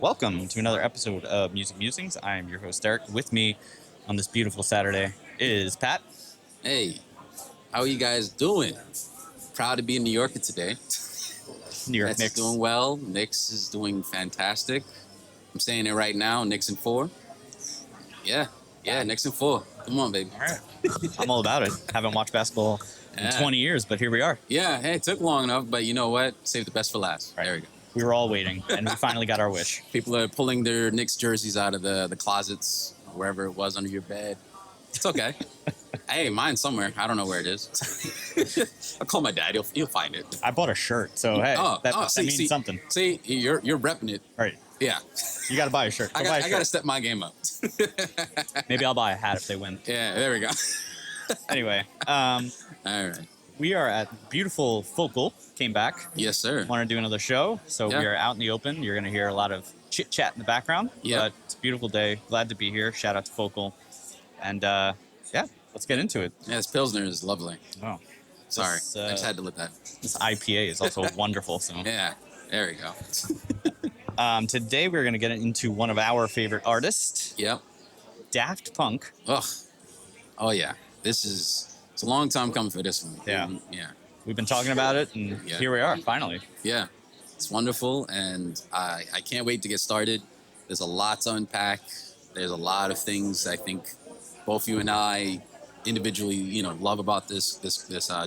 Welcome to another episode of Music Musings. I am your host, Derek. With me on this beautiful Saturday is Pat. Hey, how are you guys doing? Proud to be in New York today. New York Mets Knicks. is doing well. Knicks is doing fantastic. I'm saying it right now. Knicks in 4. Yeah, Knicks in 4. Come on, baby. All right. I'm all about it. Haven't watched basketball in Yeah. 20 years, but here we are. Yeah, hey, it took long enough, but you know what? Save the best for last. Right. There we go. We were all waiting, and we finally got our wish. People are pulling their Knicks jerseys out of the closets, wherever it was under your bed. It's okay. Hey, mine's somewhere. I don't know where it is. I'll call my dad. He'll find it. I bought a shirt, so hey, that means something. See, you're repping it. All right. Yeah. You got to buy a shirt. I got to step my game up. Maybe I'll buy a hat if they win. Yeah, there we go. Anyway, All right. we are at beautiful Focal. Came back. Yes, sir. Want to do another show, so Yeah. we are out in the open. You're going to hear a lot of chit chat in the background. Yeah. But it's a beautiful day. Glad to be here. Shout out to Focal, and yeah, let's get into it. Yeah, this Pilsner is lovely. Oh, Sorry. This, I just had to let that. this IPA is also wonderful. So Yeah, there we go. today we're going to get into one of our favorite artists, Yep. Daft Punk. Ugh. Oh, yeah. It's a long time coming for this one. Yeah. Yeah. We've been talking about it, and Yeah. here we are, finally. Yeah. It's wonderful, and I can't wait to get started. There's a lot to unpack. There's a lot of things I think both you and I individually, love about this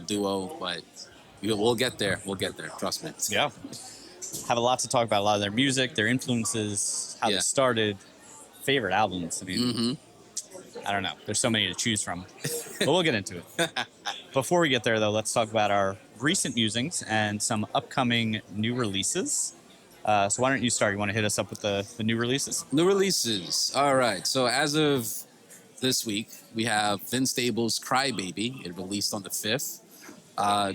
duo, but we'll get there. We'll get there. Trust me. Yeah. Have a lot to talk about, a lot of their music, their influences, how Yeah. they started, favorite albums. I mean, Mm-hmm. I don't know. There's so many to choose from, but we'll get into it. Before we get there, though, let's talk about our recent musings and some upcoming new releases. So why don't you start? You want to hit us up with the new releases? New releases. All right. So as of this week, we have Vince Staples' Crybaby. It released on the 5th.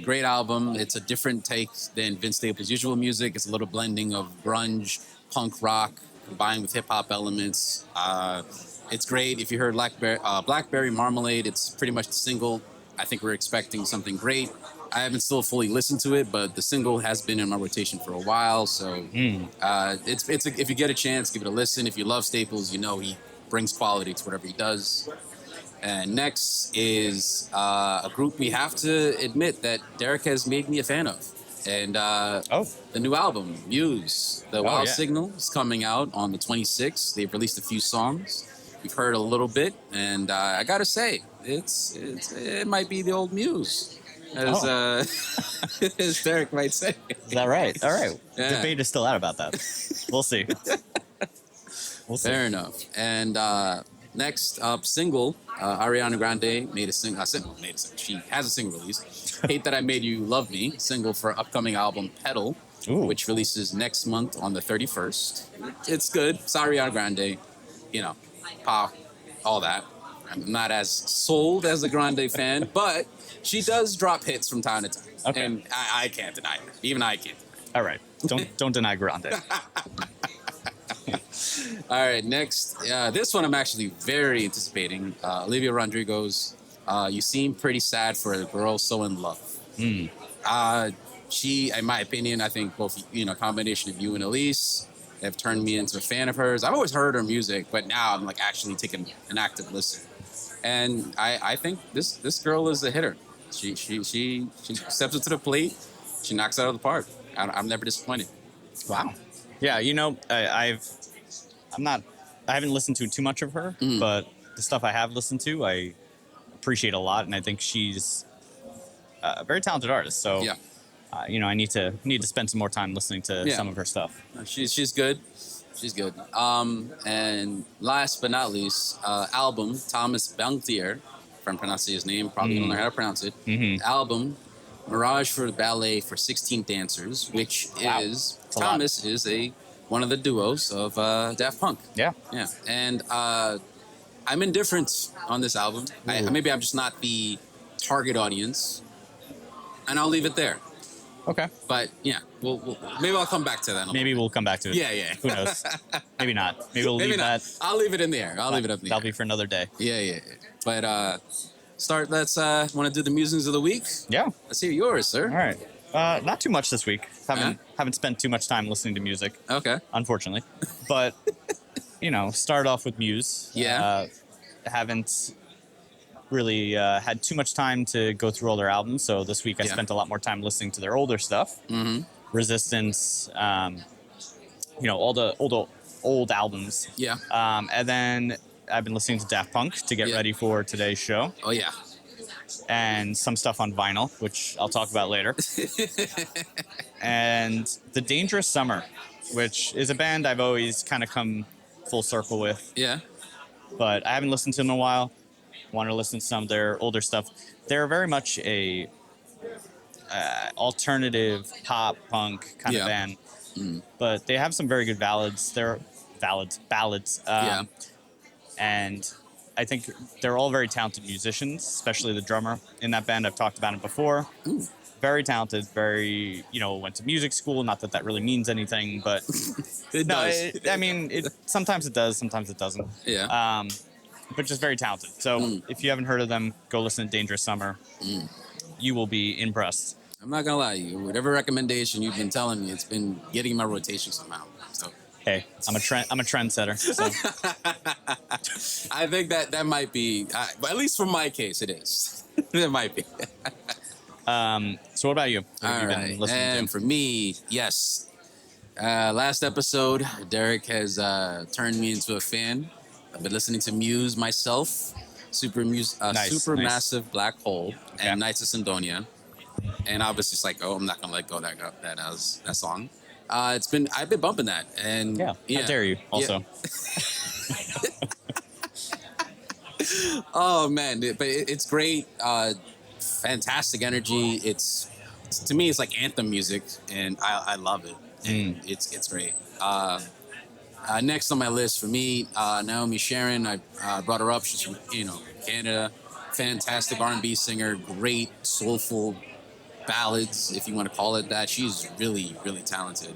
Great album. It's a different take than Vince Staples' usual music. It's a little blending of grunge, punk rock, combined with hip-hop elements. It's great. If you heard Blackberry Marmalade, it's pretty much the single. I think we're expecting something great. I haven't still fully listened to it, but the single has been in my rotation for a while. So if you get a chance, give it a listen. If you love Staples, he brings quality to whatever he does. And next is a group we have to admit that Derek has made me a fan of. And the new album, Muse, The Wild Signal, is coming out on the 26th. They've released a few songs. We've heard a little bit, and I gotta say, it might be the old Muse, as Derek might say. Is that right? All right. Yeah. Debate is still out about that. We'll see. We'll see. Fair enough. And next up, single, Ariana Grande made a single. She has a single release. Hate That I Made You Love Me, single for her upcoming album Pedal, which releases next month on the 31st. It's good. It's Ariana Grande, pop, all that. I'm not as sold as a Grande fan, but she does drop hits from time to time. Okay. And I can't deny it. Even I can't. All right. Don't deny Grande. All right, next. This one I'm actually very anticipating. Olivia Rodrigo's You Seem Pretty Sad for a Girl So in Love. She, in my opinion, I think both, a combination of you and Elise have turned me into a fan of hers. I've always heard her music, but now I'm actually taking an active listen. And I think this girl is a hitter. She steps up to the plate. She knocks it out of the park. I'm never disappointed. Wow. Yeah, I haven't listened to too much of her, but the stuff I have listened to, I appreciate a lot, and I think she's a very talented artist. So, Yeah. I need to spend some more time listening to some of her stuff. She's good. She's good. And last but not least, album, Thomas Beltier, if I'm pronouncing his name, probably don't know how to pronounce it. Album, Mirage for Ballet for 16 Dancers, which is, Thomas is one of the duos of Daft Punk. Yeah. Yeah. And I'm indifferent on this album. Maybe I'm just not the target audience. And I'll leave it there. Okay. But yeah, maybe I'll come back to that. Maybe we'll come back to it. Yeah. Who knows? Maybe not. Maybe we'll leave that. I'll leave it in the air. I'll leave it up in the air. That'll be for another day. Yeah. But let's want to do the musings of the week? Yeah. Let's hear yours, sir. All right. Not too much this week. Haven't spent too much time listening to music, Okay. unfortunately. But started off with Muse. Yeah. Haven't really had too much time to go through all their albums, so this week I Yeah. spent a lot more time listening to their older stuff. Mm-hmm. Resistance, all the old albums. Yeah. And then I've been listening to Daft Punk to get Yeah. ready for today's show, Oh yeah. and some stuff on vinyl, which I'll talk about later. And The Dangerous Summer, which is a band I've always kind of come full circle with, Yeah. but I haven't listened to them in a while. Want to listen to some of their older stuff. They're very much a alternative pop punk kind of Yeah. band, Mm. but they have some very good ballads. They're ballads. Yeah. And I think they're all very talented musicians, especially the drummer in that band. I've talked about him before. Ooh. Very talented, very, went to music school. Not that that really means anything, but It does. Sometimes it does, sometimes it doesn't. Yeah. But just very talented. So if you haven't heard of them, go listen to Dangerous Summer. You will be impressed. I'm not gonna lie to you. Whatever recommendation you've been telling me, it's been getting in my rotation somehow. So Hey, I'm a trendsetter. So. I think that might be, at least for my case, it is. It might be. So what about you? What have you been Alright, listening and to? for me, yes. Last episode, Derek has turned me into a fan. I've been listening to Muse myself, Nice. Supermassive Black Hole, Okay. and Nights of Sindonia. And I was just like, oh, I'm not gonna let go of that song. I've been bumping that, and Yeah. How dare you? Also, Oh man, it's great. Fantastic energy. To me, it's like anthem music, and I love it. And it's great. Next on my list for me, Naomi Sharon. I brought her up. She's from Canada. Fantastic R&B singer. Great soulful ballads, if you want to call it that. She's really really talented.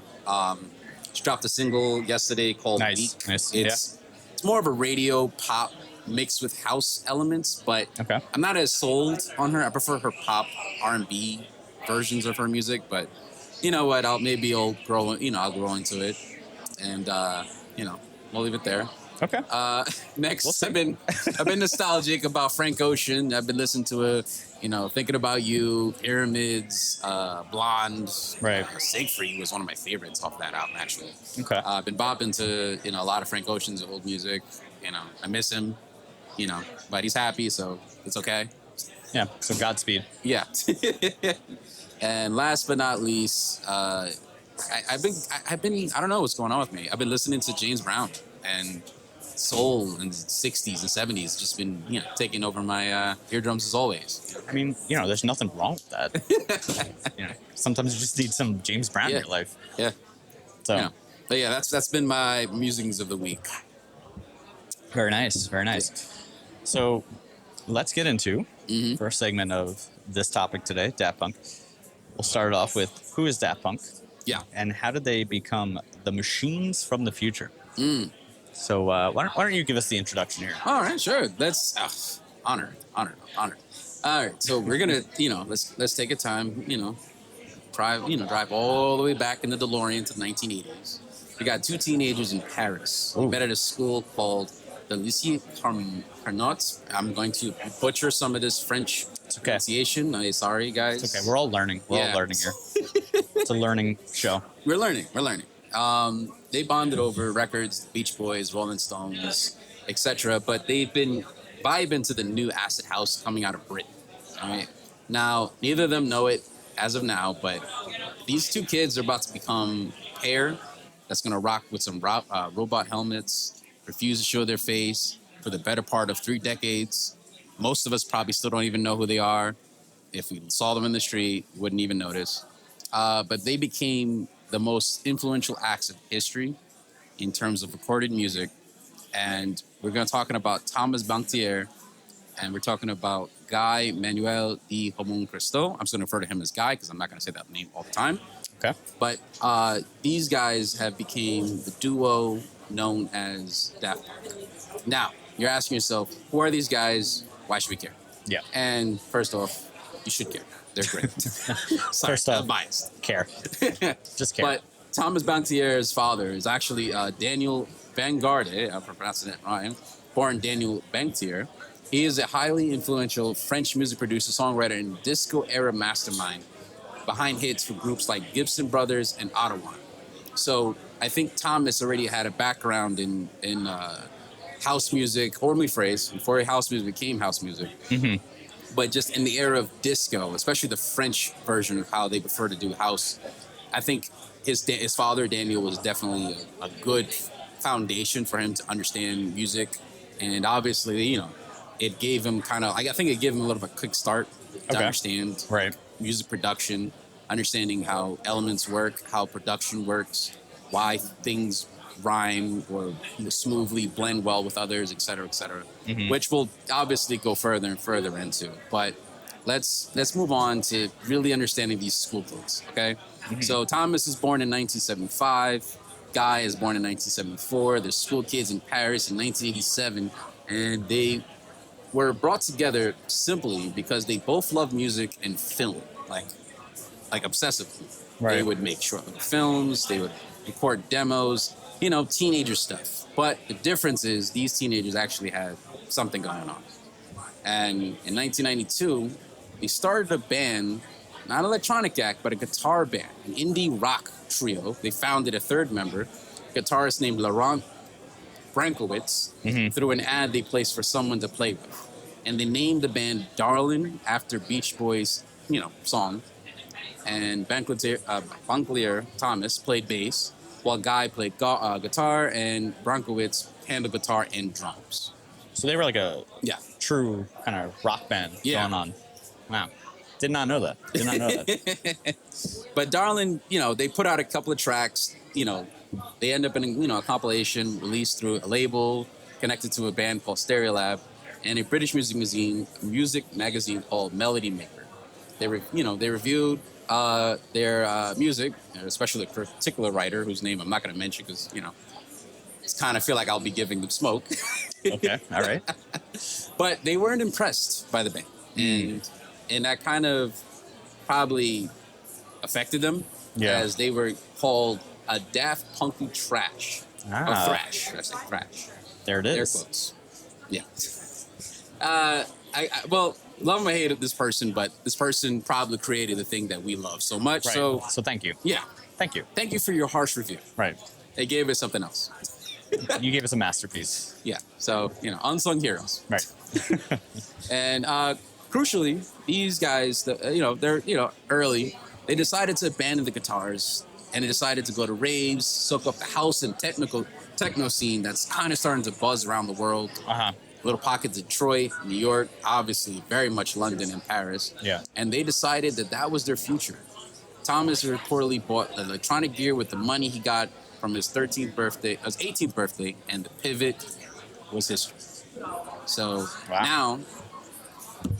She dropped a single yesterday called Nice. Weak. Nice. It's more of a radio pop mixed with house elements, but Okay. I'm not as sold on her. I prefer her pop R&B versions of her music, but you know what? I'll grow into it, and we'll leave it there. Okay. Next, We'll see. I've been nostalgic about Frank Ocean. I've been listening to Thinking About You, Pyramids, Blonde. Right. Siegfried was one of my favorites off that album, actually. Okay. I've been bopping to a lot of Frank Ocean's old music. I miss him. But he's happy, so it's okay. Yeah. So Godspeed. Yeah. And last but not least, I've been I don't know what's going on with me. I've been listening to James Brown and soul and 60s and 70s. Just been taking over my eardrums as always. I mean, there's nothing wrong with that. Sometimes you just need some James Brown in Yeah. your life. Yeah. So Yeah. But yeah, that's been my musings of the week. very nice. Very nice. So let's get into first segment of this topic today, Daft Punk. We'll start off with who is Daft Punk Yeah. and how did they become the machines from the future? So why don't you give us the introduction here? All right, sure. That's honor. All right, so we're gonna, let's take a time, drive all the way back in the DeLorean to the 1980s. We got two teenagers in Paris. We met at a school called the Lycée Carnot. I'm going to butcher some of this French pronunciation. Sorry, guys. It's okay. We're all learning. We're all learning here. It's a learning show. We're learning. They bonded over records, Beach Boys, Rolling Stones, etc. But they've been vibing to the new acid house coming out of Britain. All right. Now, neither of them know it as of now, but these two kids are about to become a pair that's going to rock with some robot helmets, refuse to show their face for the better part of 3 decades. Most of us probably still don't even know who they are. If we saw them in the street, wouldn't even notice. But they became the most influential acts of history in terms of recorded music. And we're going to talking about Thomas Banquier, and we're talking about Guy Manuel de Homon Christo. I'm just going to refer to him as Guy because I'm not going to say that name all the time. Okay. But these guys have became the duo known as Daft Punk. Now, you're asking yourself, who are these guys? Why should we care? Yeah. And first off, you should care. They're great. Sorry, First off, I'm biased. care. Just care. But Thomas Bantier's father is actually Daniel Vanguarde, I'm pronouncing it right, born Daniel Bantier. He is a highly influential French music producer, songwriter, and disco-era mastermind behind hits for groups like Gibson Brothers and Ottawa. So I think Thomas already had a background in house music, formerly phrased, before house music became house music. Mm-hmm. But just in the era of disco, especially the French version of how they prefer to do house, I think his father Daniel was definitely a good foundation for him to understand music, and obviously, it gave him I think it gave him a little bit of a quick start to understand Right. music production, understanding how elements work, how production works, why things rhyme or smoothly blend well with others, et cetera, which we'll obviously go further and further into. But let's move on to really understanding these school kids, okay? Mm-hmm. So Thomas is born in 1975. Guy is born in 1974. They're school kids in Paris in 1987, and they were brought together simply because they both love music and film, like obsessively. Right. They would make short little films. They would record demos. Teenager stuff. But the difference is these teenagers actually had something going on. And in 1992, they started a band, not an electronic act, but a guitar band, an indie rock trio. They founded a third member, a guitarist named Laurent Brankowitz, through an ad they placed for someone to play with. And they named the band Darlin' after Beach Boys, song. And Banklier Thomas played bass, while Guy played guitar, and Brankowitz handled guitar and drums. So they were like a Yeah. true kind of rock band going on. Wow. Did not know that. But Darlin', they put out a couple of tracks. They end up in a compilation released through a label connected to a band called Stereolab and a British music magazine called Melody Maker. They reviewed their music, especially a particular writer whose name I'm not going to mention because it's kind of feel like I'll be giving them smoke. Okay, all right. But they weren't impressed by the band, and that kind of probably affected them, as they were called a Daft Punky trash. Or thrash. I say thrash. There it is. Air quotes. Yeah. Well, love or hate this person, but this person probably created the thing that we love so much. Right. So thank you. Yeah. Thank you. Thank you for your harsh review. Right. They gave us something else. You gave us a masterpiece. Yeah. So, unsung heroes. Right. And crucially, these guys, they're, early. They decided to abandon the guitars and they decided to go to raves, soak up the house and techno scene that's kind of starting to buzz around the world. Uh-huh. Little pockets of Detroit, New York, obviously very much London and Paris. Yeah. And they decided that was their future. Thomas reportedly bought electronic gear with the money he got from his 18th birthday, and the pivot was history. So now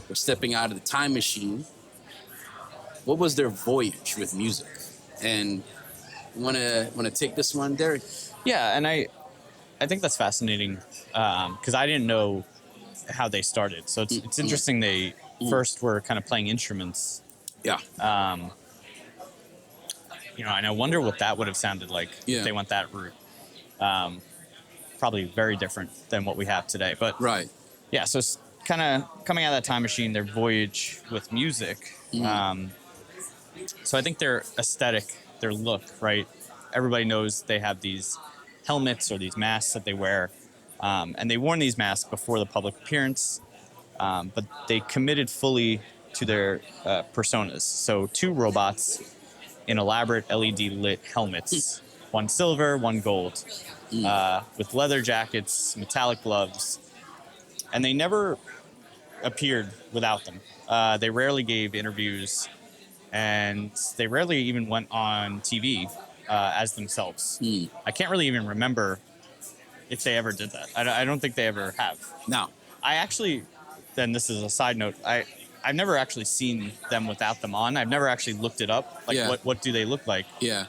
we're stepping out of the time machine. What was their voyage with music? And want to take this one, Derek? Yeah, and I think that's fascinating because I didn't know how they started. So it's interesting they first were kind of playing instruments. Yeah. And I wonder what that would have sounded like if they went that route. Probably very different than what we have today. But right. Yeah, so it's kind of coming out of that time machine, their voyage with music. So I think their aesthetic, their look, right? Everybody knows they have these helmets or these masks that they wear. And they worn these masks before the public appearance. But they committed fully to their personas. So 2 robots in elaborate LED lit helmets, one silver, one gold, with leather jackets, metallic gloves, and they never appeared without them. They rarely gave interviews, and they rarely even went on TV as themselves. I can't really even remember if they ever did that. I don't think they ever have. No. I actually, then this is a side note, I've never actually seen them without them on. I've never actually looked it up. Like, what do they look like? Yeah.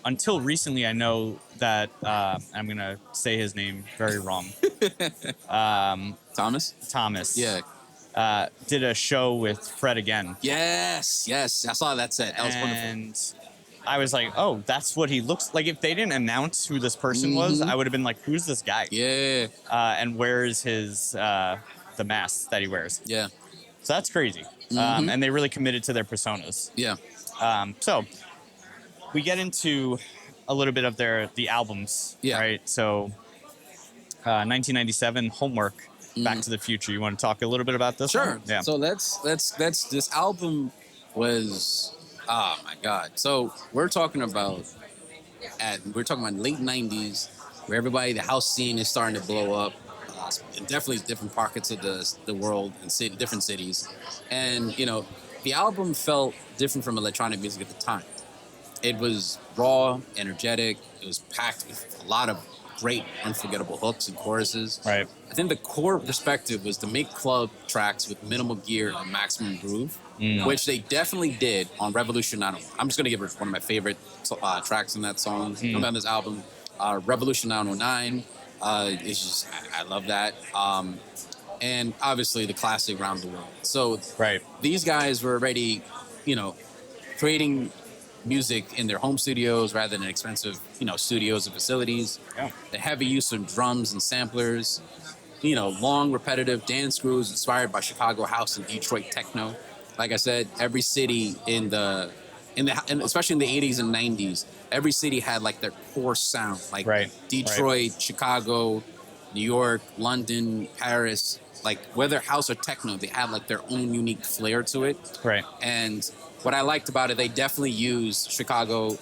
Until recently, I know that I'm going to say his name very wrong. Thomas? Thomas. Yeah. did a show with Fred again. Yes, I saw that set. That was wonderful. And I was like, oh, that's what he looks like. If they didn't announce who this person was, I would have been like, who's this guy? Yeah, And where is his the mask that he wears? yeah, So that's crazy. And they really committed to their personas. yeah. So we get into a little bit of the albums, Yeah. right? So 1997, Homework, Back to the Future. You want to talk a little bit about this? Sure. one? Yeah. So that's this album was, oh my god. So we're talking about late '90s, where the house scene is starting to blow up. And definitely different pockets of the world and different cities, and the album felt different from electronic music at the time. It was raw, energetic. It was packed with a lot of great, unforgettable hooks and choruses. Right. I think the core perspective was to make club tracks with minimal gear and maximum groove, which they definitely did on Revolution 901. I'm just going to give it one of my favorite tracks in that song, on this album. Revolution 909 is just, I love that. And obviously the classic Round the World. So Right. these guys were already, creating music in their home studios rather than expensive, studios and facilities. Yeah. The heavy use of drums and samplers, long repetitive dance grooves inspired by Chicago house and Detroit techno. Like I said, every city and especially in the 80s and 90s, every city had like their core sound, like Right. Detroit, Chicago, New York, London, Paris. Like whether house or techno, they had like their own unique flair to it. Right. And what I liked about it, they definitely used Chicago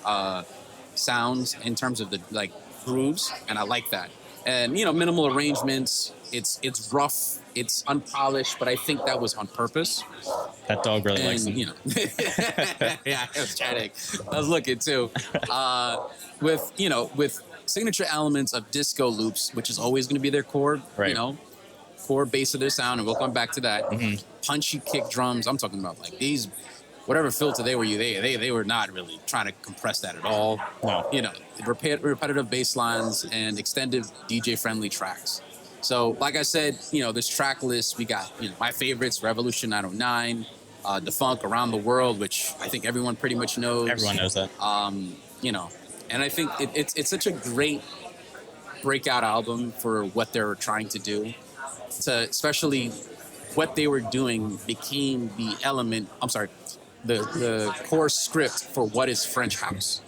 sounds in terms of the like grooves, and I like that. And minimal arrangements. It's rough, it's unpolished, but I think that was on purpose. That dog really likes them. Yeah, I was chatting. I was looking too. With signature elements of disco loops, which is always going to be their core. Right. Core base of their sound, and we'll come back to that. Punchy kick drums. I'm talking about like these, whatever filter they were using, they were not really trying to compress that at all. No. Repetitive bass lines and extended DJ friendly tracks. So, like I said, this track list, we got my favorites: Revolution 909, The Funk, Around the World, which I think everyone pretty much knows. Everyone knows that. And I think it's such a great breakout album for what they were trying to do. Especially what they were doing became the element. I'm sorry, the core script for what is French house.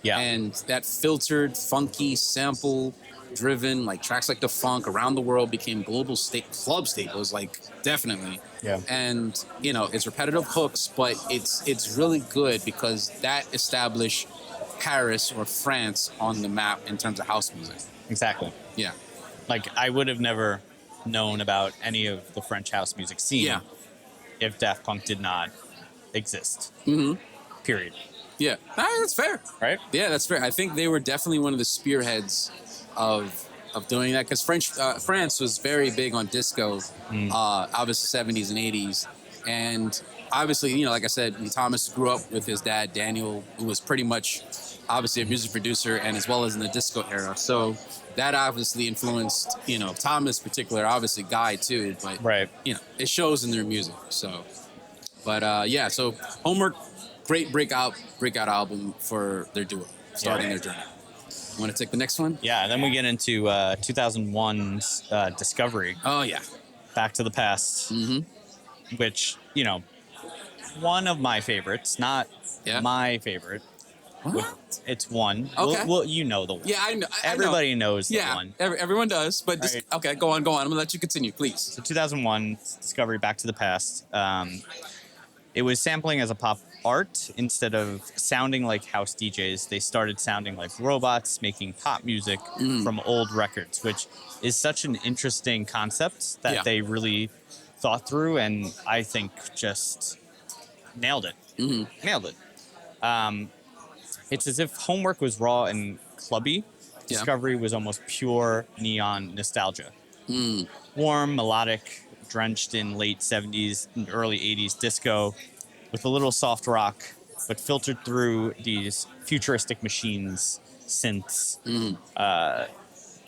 Yeah. And that filtered, funky, sample-driven, like tracks like The Funk, Around the World became global club staples, like definitely. Yeah. And it's repetitive hooks, but it's really good because that established Paris or France on the map in terms of house music. Exactly. Yeah. Like I would have never known about any of the French house music scene if Daft Punk did not exist. Period. Yeah, that's fair. Right? Yeah, that's fair. I think they were definitely one of the spearheads of doing that because France was very big on disco, obviously 70s and 80s, and obviously like I said, Thomas grew up with his dad Daniel, who was pretty much obviously a music producer and as well as in the disco era. So that obviously influenced Thomas, particular, obviously Guy too, but right. It shows in their music. So, but so Homework. Great breakout album for their duo, starting their journey. Want to take the next one? Yeah, then we get into 2001's Discovery. Oh, yeah. Back to the Past, which, one of my favorites, not my favorite. What? It's one. Okay. Well, you know the one. Yeah, I know. Everybody knows the one. Everyone does, but right. Okay, go on. I'm going to let you continue, please. So 2001, Discovery, Back to the Past. It was sampling as a pop art instead of sounding like house DJs. They started sounding like robots making pop music from old records, which is such an interesting concept that they really thought through, and I think just nailed it. Nailed it. It's as if Homework was raw and clubby. Discovery was almost pure neon nostalgia. Warm, melodic, drenched in late 70s and early 80s disco with a little soft rock, but filtered through these futuristic machines, synths.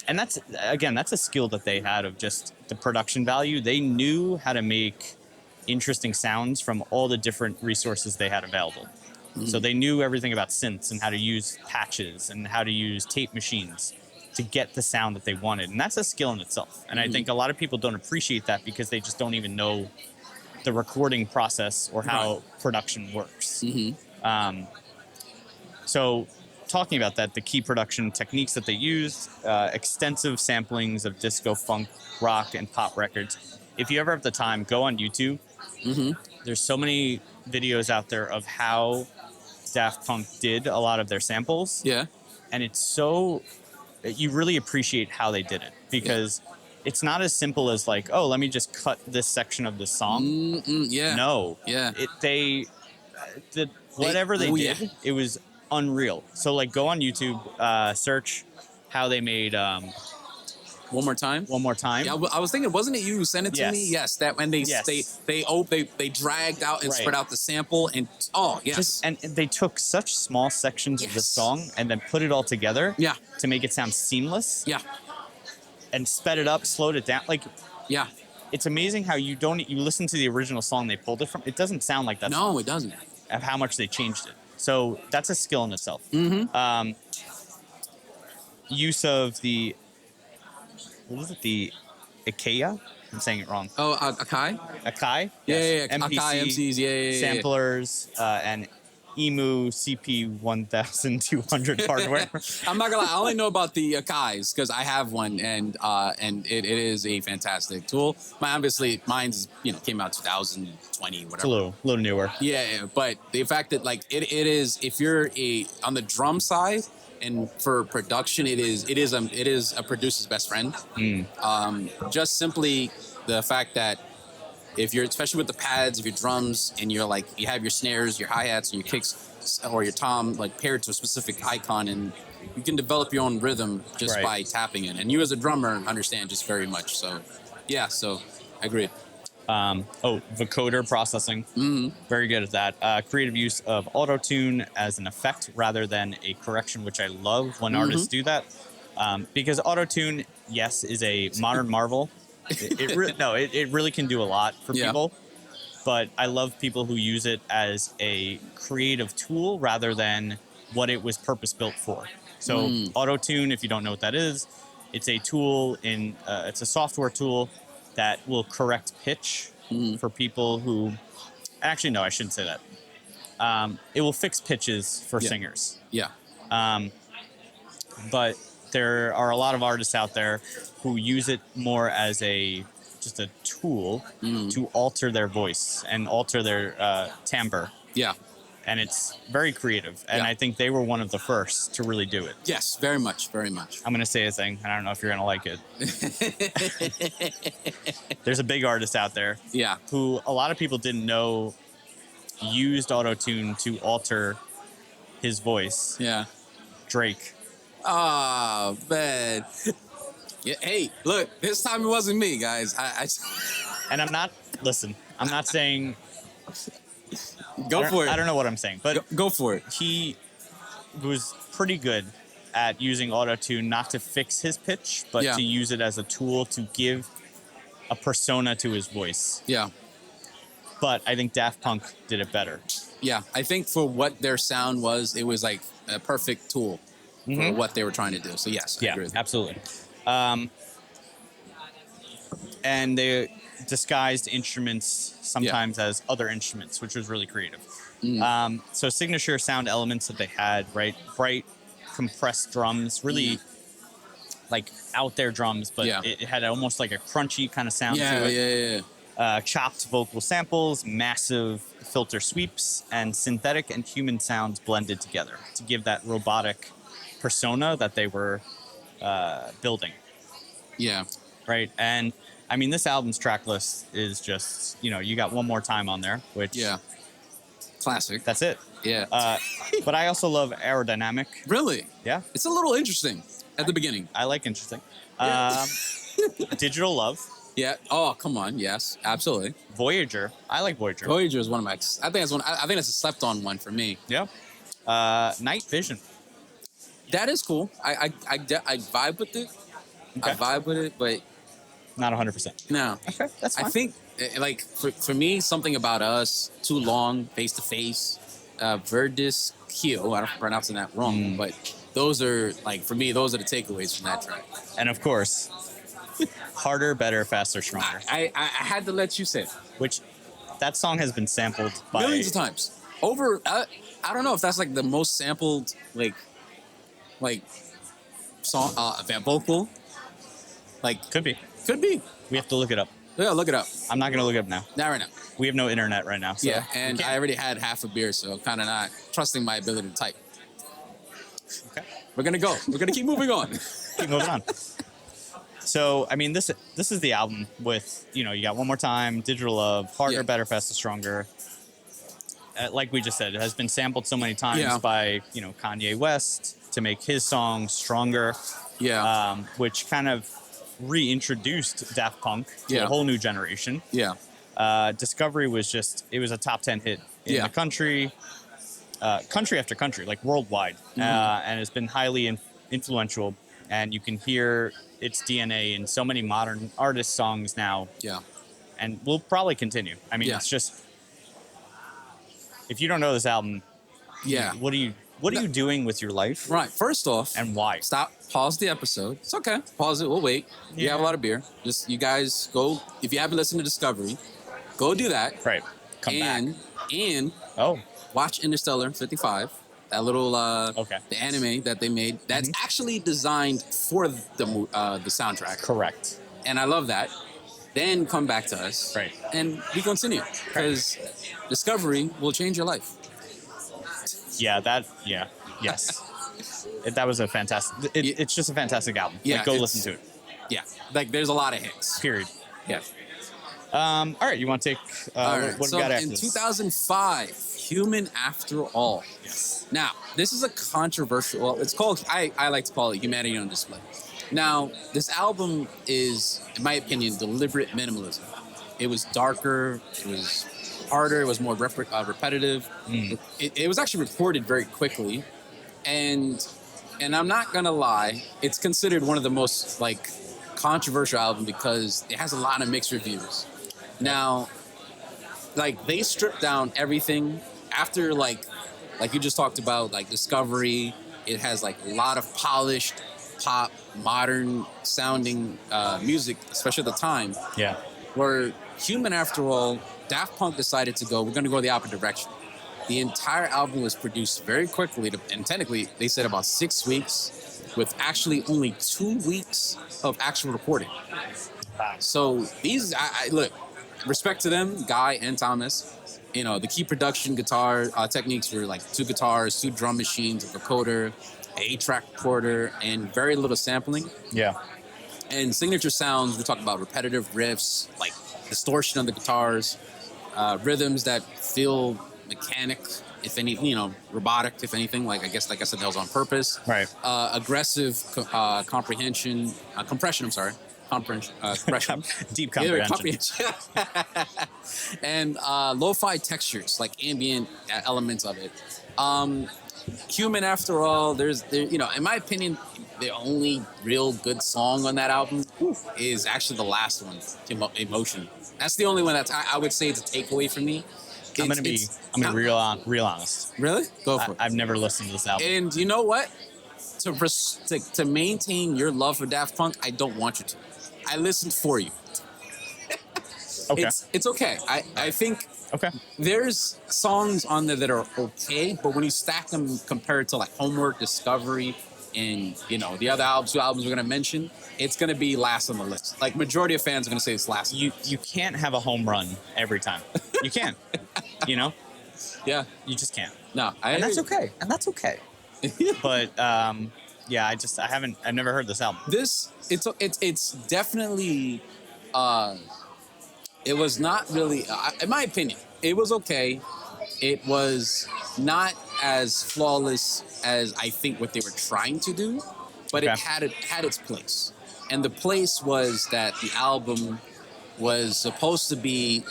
And that's a skill that they had of just the production value. They knew how to make interesting sounds from all the different resources they had available. So they knew everything about synths and how to use patches and how to use tape machines to get the sound that they wanted. And that's a skill in itself. And I think a lot of people don't appreciate that because they just don't even know the recording process or how production works. So talking about that, the key production techniques that they used, extensive samplings of disco, funk, rock, and pop records. If you ever have the time, go on YouTube. There's so many videos out there of how Daft Punk did a lot of their samples. Yeah. And it's so, you really appreciate how they did it because it's not as simple as like, oh, let me just cut this section of the song. Yeah. No. Yeah. Whatever they did, it was unreal. So like go on YouTube, search how they made One More Time. One More Time. Yeah, I was thinking, wasn't it you who sent it to me? Yes, that when they dragged out and spread out the sample and and they took such small sections of the song and then put it all together. To make it sound seamless. And sped it up, slowed it down. Like it's amazing how you listen to the original song they pulled it from. It doesn't sound like that. No, it doesn't. Of how much they changed it. So that's a skill in itself. Use of the the Akai? I'm saying it wrong. Oh, Akai? Akai? Yeah. MPC, Akai MCs, yeah. samplers, and EMU CP1200 hardware. I'm not gonna lie, I only know about the Akais because I have one, and it is a fantastic tool. Mine's came out 2020, whatever. It's a little newer. Yeah, but the fact that like it is, if you're on the drum side and for production, it is a producer's best friend. Just simply the fact that if you're, especially with the pads of your drums, and you're like, you have your snares, your hi-hats, and your kicks, or your tom, like paired to a specific icon, and you can develop your own rhythm just by tapping it. And you as a drummer understand just very much. So, yeah, so I agree. Vocoder processing. Very good at that. Creative use of auto-tune as an effect rather than a correction, which I love when artists do that. Because auto-tune, yes, is a modern marvel. It really can do a lot for people, but I love people who use it as a creative tool rather than what it was purpose built for. So auto-tune, if you don't know what that is, it's a tool it's a software tool that will correct pitch for people who, actually no, I shouldn't say that. It will fix pitches for singers. But there are a lot of artists out there who use it more as just a tool to alter their voice and alter their timbre. And it's very creative. And I think they were one of the first to really do it. Yes, very much, very much. I'm going to say a thing, and I don't know if you're going to like it. There's a big artist out there who a lot of people didn't know used auto-tune to alter his voice. Drake. Oh, man. Yeah, hey, look, this time it wasn't me, guys. And I'm not saying... Go for it. I don't know what I'm saying, but... Go for it. He was pretty good at using auto-tune not to fix his pitch, but to use it as a tool to give a persona to his voice. But I think Daft Punk did it better. I think for what their sound was, it was like a perfect tool for what they were trying to do. So yes, I agree with absolutely. And they disguised instruments sometimes as other instruments, which was really creative. So signature sound elements that they had, right? Bright, compressed drums, really like out there drums, but it had almost like a crunchy kind of sound to it. Chopped vocal samples, massive filter sweeps, and synthetic and human sounds blended together to give that robotic persona that they were building. Right. And I mean, this album's track list is just, you got One More Time on there, which classic. That's it. But I also love Aerodynamic. Really? Yeah. It's a little interesting at the beginning. I like interesting. Digital Love. Oh, come on. Yes, absolutely. Voyager. I like Voyager. Voyager is one of my. I think that's a slept-on one for me. Night Vision. That is cool. I vibe with it. I vibe with it, but Not 100%. No. Okay, that's fine. I think, like, for me, Something About Us, Too Long, Face to Face, Verdis Kio, I'm pronouncing that wrong, but those are, like, for me, those are the takeaways from that track. And of course, Harder, Better, Faster, Stronger. I had to let you say it. Which, that song has been sampled by... Millions of times. I don't know if that's, like, the most sampled, like song, vocal. Like, Could be. could be. We have to look it up. Yeah, look it up. I'm not going to look it up now. Not right now. We have no internet right now. So Yeah, and I already had half a beer, so kind of not trusting my ability to type. Okay. We're gonna go. We're gonna keep moving on. Keep moving on. So, I mean, this is the album with, you got One More Time, Digital Love, Harder, Yeah. Better, Faster, Stronger. Like we just said, it has been sampled so many times by, Kanye West to make his song stronger, Yeah. which kind of reintroduced Daft Punk to Yeah. a whole new generation. Yeah. Discovery was it was a top 10 hit in Yeah. the country, country after country, like worldwide, and it's been highly influential. And you can hear its DNA in so many modern artist songs now, Yeah. and will probably continue. I mean, Yeah. it's just, if you don't know this album, Yeah. what are you doing with your life, Right. First off, and why? stop. Pause the episode. It's okay. Pause it. We'll wait. You Yeah. have a lot of beer. Just you guys go. If you haven't listened to Discovery, go do that. Right. Come and back. Oh, watch Interstellar 55. That little Okay. the anime that they made. That's actually designed for the soundtrack. Correct. And I love that. Then come back to us. Right. And we continue. Because Discovery will change your life. Yes. That was a fantastic. It's just a fantastic album. Yeah, Like, go it's- listen to it. Yeah. Like there's a lot of hits. Period. Yeah. All right, you want to take All right. what So we got after in this? 2005, Human After All. Yes. Now, this is a controversial. Well, it's called. I like to call it Humanity on Display. Now, this album is, in my opinion, deliberate minimalism. It was darker. It was harder. It was more repetitive. It was actually recorded very quickly, and I'm not gonna lie, it's considered one of the most controversial albums because it has a lot of mixed reviews. Now, they stripped down everything after like you just talked about, Discovery. It has a lot of polished pop, modern sounding music, especially at the time. Yeah. Where Human After All, Daft Punk decided to go, we're going to go the opposite direction. The entire album was produced very quickly, and technically they said about 6 weeks, with actually only 2 weeks of actual recording. So these, I look, respect to them, Guy and Thomas. The key production guitar techniques were 2 guitars, 2 drum machines, a vocoder, an 8-track recorder, and very little sampling. Yeah. And signature sounds, we talk about repetitive riffs, distortion on the guitars, rhythms that feel mechanic, if any, robotic, if anything. I guess, like I said, that was on purpose. Right. Aggressive compression. Compression. Deep Yeah, comprehension. And lo-fi textures, ambient elements of it. Human After All, in my opinion, the only real good song on that album is actually the last one, Emotion. That's the only one I would say it's a takeaway for me. I'm gonna be real honest. Really? Go for it. I've never listened to this album. And you know what? To maintain your love for Daft Punk, I don't want you to. I listened for you. Okay. It's okay. I think Okay. there's songs on there that are okay, but when you stack them compared to Homework, Discovery, and the other two albums we're gonna mention, it's gonna be last on the list. Majority of fans are gonna say it's last. You can't have a home run every time. You can't. Yeah. You just can't. No, And that's okay. But I've never heard this album. It's definitely it was not really, in my opinion, it was okay. It was not as flawless as I think what they were trying to do, but Okay. it had its place. And the place was that the album was supposed to be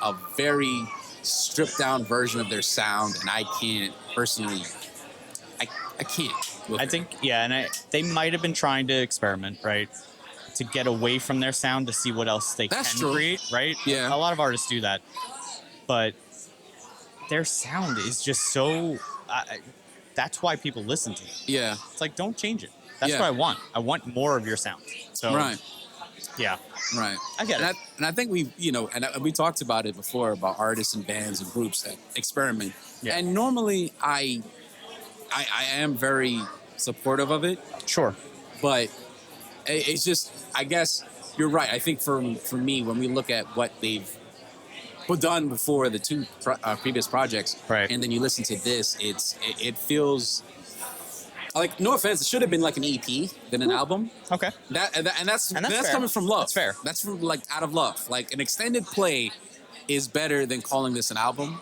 a very stripped down version of their sound, and I can't personally, I can't. I think, and they might have been trying to experiment, right? to get away from their sound to see what else they That's can true. create, right? Yeah. A lot of artists do that, but their sound is just so. That's why people listen to it. Yeah. It's like, don't change it. That's Yeah. what I want. I want more of your sound. So, Right. yeah, Right. I get it. And I think we, we talked about it before about artists and bands and groups that experiment. Yeah. And normally I am very supportive of it, Sure. but it's just, I guess you're right. I think for me, when we look at what they've done before the two previous projects, Right. and then you listen to this, it feels like, no offense, it should have been like an EP than an album. Okay. That's fair. coming from love. That's fair. That's from like out of love. Like an extended play is better than calling this an album.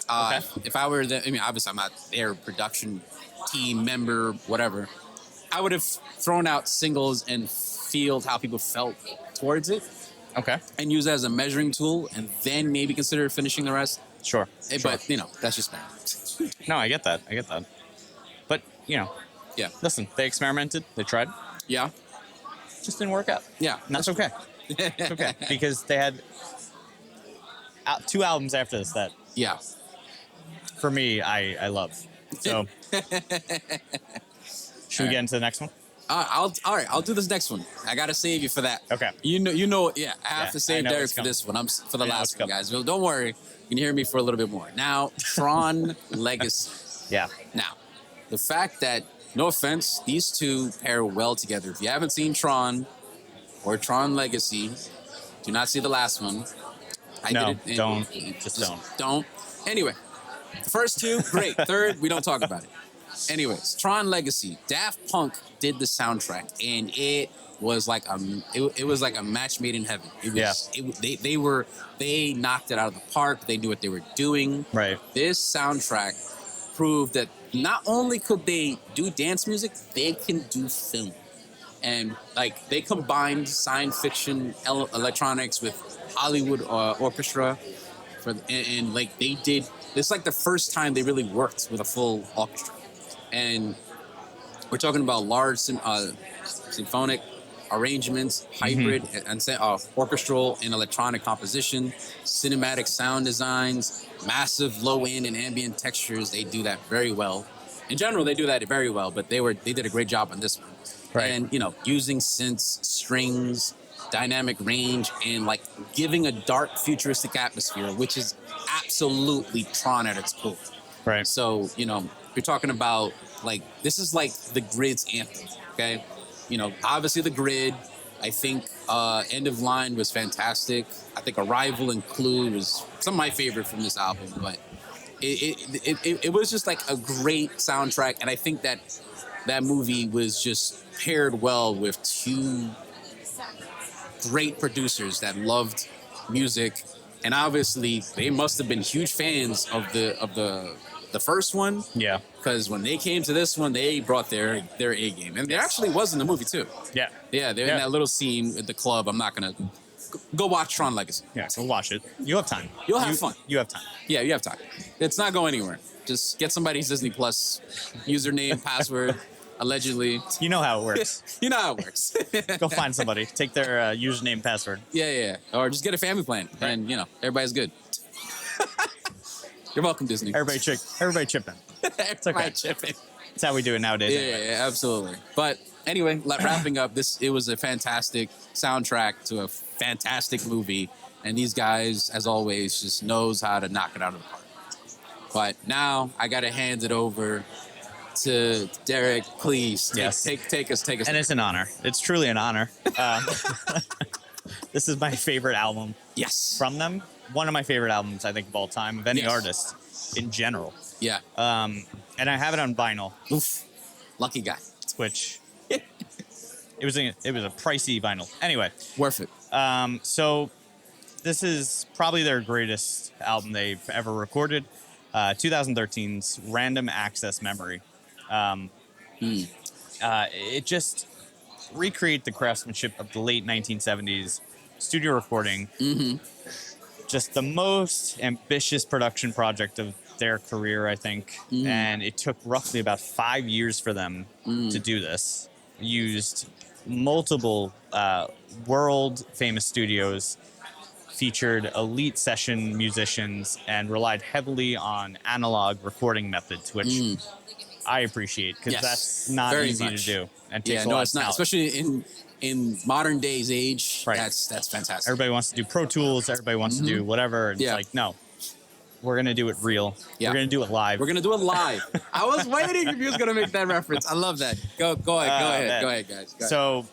Okay. If I were obviously I'm not their production team member, whatever. I would have thrown out singles and feel how people felt towards it, Okay. and use it as a measuring tool, and then maybe consider finishing the rest. Sure. But that's just me. No, I get that. But Yeah. listen, they experimented. They tried. Yeah. Just didn't work out. Yeah. And that's okay. It's okay because they had two albums after this that, Yeah. for me, I love. So, should we get into the next one? All right. I'll do this next one. I gotta save you for that. Okay. Yeah. I Yeah, have to I save know Derek what's for coming. this one. I'm for the I know last what's one, coming. guys. Well, don't worry. You can hear me for a little bit more. Now, Tron Legacy. Yeah. Now, the fact that, no offense, these two pair well together. If you haven't seen Tron or Tron Legacy, do not see the last one. No, and don't. Just don't. Don't. Anyway, the first two, great. Third, we don't talk about it. Anyways, Tron Legacy. Daft Punk did the soundtrack, and it was like a match made in heaven. It was, they knocked it out of the park. They knew what they were doing. Right. This soundtrack proved that not only could they do dance music, they can do film. And like they combined science fiction electronics with Hollywood orchestra, and like they did. It's like the first time they really worked with a full orchestra, and we're talking about large symphonic arrangements, hybrid and orchestral and electronic composition, cinematic sound designs, massive low end and ambient textures. They do that very well. In general, they do that very well, but they did a great job on this one. Right. And using synths, strings, dynamic range, and like giving a dark futuristic atmosphere, which is absolutely Tron at its core. Right. So, you're talking about like, this is like the Grid's anthem, okay? Obviously the Grid, I think End of Line was fantastic. I think Arrival and Clue was some of my favorite from this album, but it was just like a great soundtrack, and I think that movie was just paired well with two great producers that loved music, and obviously they must have been huge fans of the first one. Yeah. Because when they came to this one, they brought their A game, and there actually was in the movie too. Yeah. Yeah, they're in that little scene at the club. I'm not gonna go watch Tron Legacy. Yeah. So watch it. You have time. You'll have fun. You have time. Yeah, you have time. It's not going anywhere. Just get somebody's Disney Plus username, password, allegedly. You know how it works. You know how it works. Go find somebody. Take their username, password. Yeah. Or just get a family plan, and everybody's good. You're welcome, Disney. Everybody chip in. It's okay. Chipping. That's how we do it nowadays. anyway. Yeah, absolutely. But anyway, wrapping up, it was a fantastic soundtrack to a fantastic movie, and these guys, as always, just knows how to knock it out of the park. But now I got to hand it over to Derek. Please, take us. And it's an honor. It's truly an honor. This is my favorite album. Yes. From them. One of my favorite albums, I think, of all time, of any artist in general. Yeah. And I have it on vinyl. Oof. Lucky guy. Which it was a pricey vinyl. Anyway, worth it. So this is probably their greatest album they've ever recorded. 2013's Random Access Memory. It just recreate the craftsmanship of the late 1970s studio recording. Mm-hmm. Just the most ambitious production project of their career, I think. And it took roughly about 5 years for them to do this. Used multiple world famous studios, featured elite session musicians, and relied heavily on analog recording methods, which I appreciate because Yes, that's not very easy much. to do and takes Yeah, a no, lot it's of not. talent. Especially in modern days age. Right. That's fantastic. Everybody wants to do Pro Tools. Everybody wants to do whatever. And Yeah. It's like, no, we're going to do it real. Yeah. We're going to do it live. We're gonna do it live. I was waiting if you was gonna make that reference. I love that. Go ahead, man. go ahead, guys. Go ahead. So,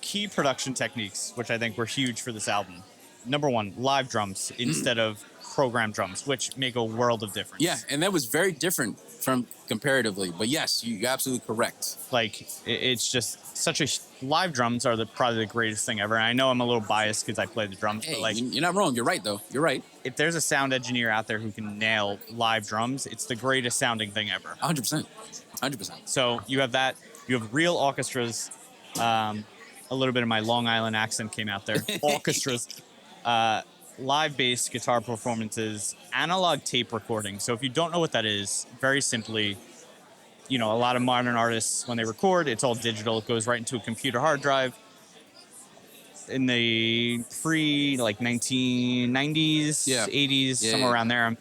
key production techniques, which I think were huge for this album. Number one, live drums instead of programmed drums, which make a world of difference. Yeah, and that was very different from comparatively. But yes, you're absolutely correct. Like, it's just such a... Live drums are probably the greatest thing ever. And I know I'm a little biased because I play the drums, Hey, but like... you're not wrong. You're right, though. You're right. If there's a sound engineer out there who can nail live drums, it's the greatest sounding thing ever. 100%. 100%. So you have that. You have real orchestras. A little bit of my Long Island accent came out there. Orchestras. Live bass guitar performances. Analog tape recording. So if you don't know what that is, very simply, a lot of modern artists, when they record, it's all digital. It goes right into a computer hard drive. In the 1990s, Yeah. 80s, Yeah, somewhere yeah. around there,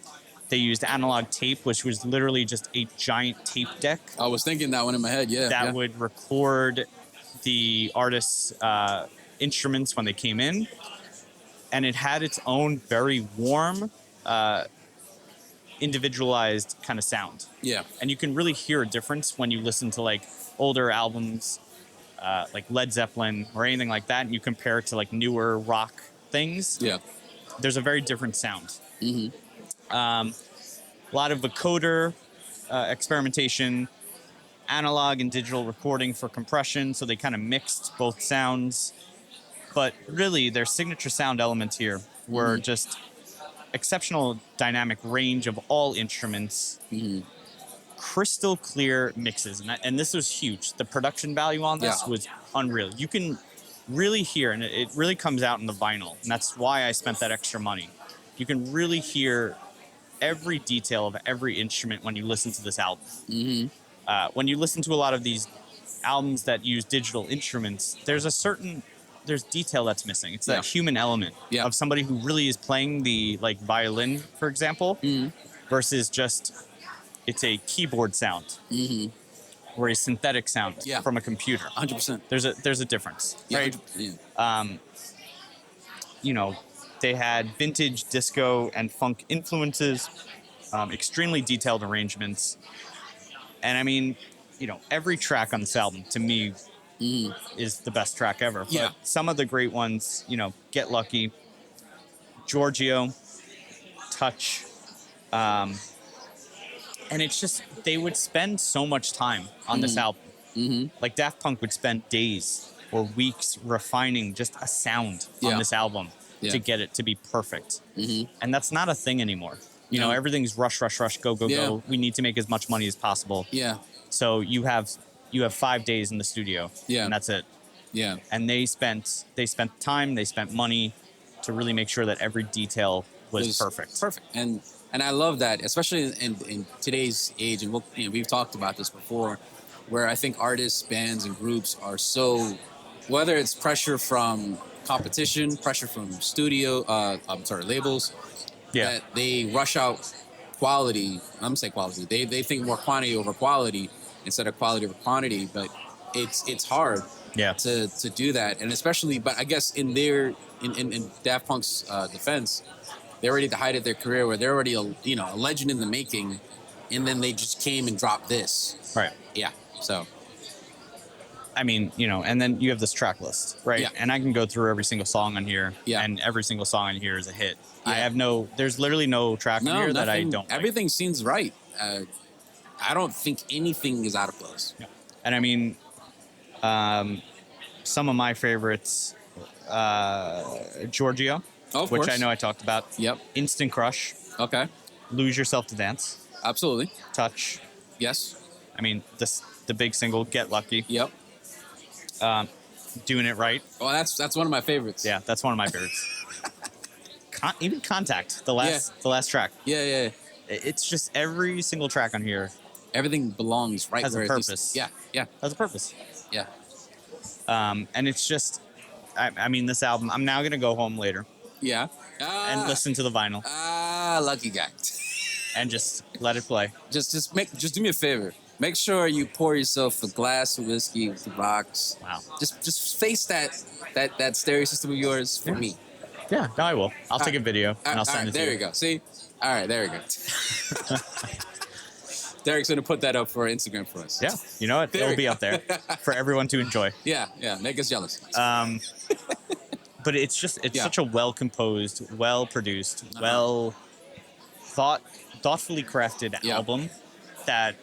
they used analog tape, which was literally just a giant tape deck I was thinking that one in my head. Yeah. that yeah. would record the artist's instruments when they came in. And it had its own very warm, individualized kind of sound. Yeah. And you can really hear a difference when you listen to like older albums, like Led Zeppelin or anything like that, and you compare it to like newer rock things. Yeah. There's a very different sound. A lot of vocoder experimentation, analog and digital recording for compression, so they kind of mixed both sounds. But really, their signature sound elements here were just exceptional dynamic range of all instruments, crystal clear mixes, and this was huge. The production value on this was unreal. You can really hear, and it really comes out in the vinyl, and that's why I spent that extra money. You can really hear every detail of every instrument when you listen to this album. When you listen to a lot of these albums that use digital instruments, there's detail that's missing. It's that human element of somebody who really is playing the like violin, for example, versus just it's a keyboard sound or a synthetic sound from a computer. 100%. There's a difference, right? Yeah. They had vintage disco and funk influences, extremely detailed arrangements, and I mean, every track on this album to me is the best track ever. But Yeah. some of the great ones, Get Lucky, Giorgio, Touch, and it's just they would spend so much time on this album. Like Daft Punk would spend days or weeks refining just a sound on this album to get it to be perfect. And that's not a thing anymore. No. Everything's rush, rush, rush, go, go, Yeah. go. We need to make as much money as possible. Yeah. So you have 5 days in the studio, and that's it. Yeah. And they spent time, they spent money to really make sure that every detail was perfect. Perfect. And I love that, especially in today's age, and we've talked about this before, where I think artists, bands, and groups are so, whether it's pressure from competition, pressure from labels, that they rush out quality. I'm gonna say quality. They think more quantity over quality instead of quality over quantity, but it's hard to do that, and especially, but I guess in Daft Punk's defense, they're already at the height of their career where they're already a legend in the making, and then they just came and dropped this. Right. Yeah. So. I mean, and then you have this track list, right? Yeah. And I can go through every single song on here, and every single song on here is a hit. Yeah. There's literally no track on here that I don't like. Everything seems right. I don't think anything is out of place. Yeah. And I mean, some of my favorites, Giorgio, Of which course. I know I talked about. Yep. Instant Crush, Okay. Lose Yourself to Dance, Absolutely. Touch. Yes. I mean, the big single, Get Lucky. Yep. Doing It Right. Well, that's one of my favorites. Yeah, that's one of my favorites. Even Contact, the last track. Yeah. It's just every single track on here Everything belongs right has where a it needs to- purpose. Yeah. has a purpose. Yeah. And it's just, I mean, this album. I'm now gonna go home later Yeah. and listen to the vinyl Lucky guy. and just let it play. Just do me a favor. Make sure you pour yourself a glass of whiskey with the box. Wow. Just face that stereo system of yours for me. Yeah, no, I will. I'll take a video and I'll send it to you. There you go. See? All right, there we go. Derek's going to put that up for Instagram for us. Yeah, you know what? It'll be up there for everyone to enjoy. Yeah, make us jealous. But it's such a well-composed, well-produced, thoughtfully crafted album that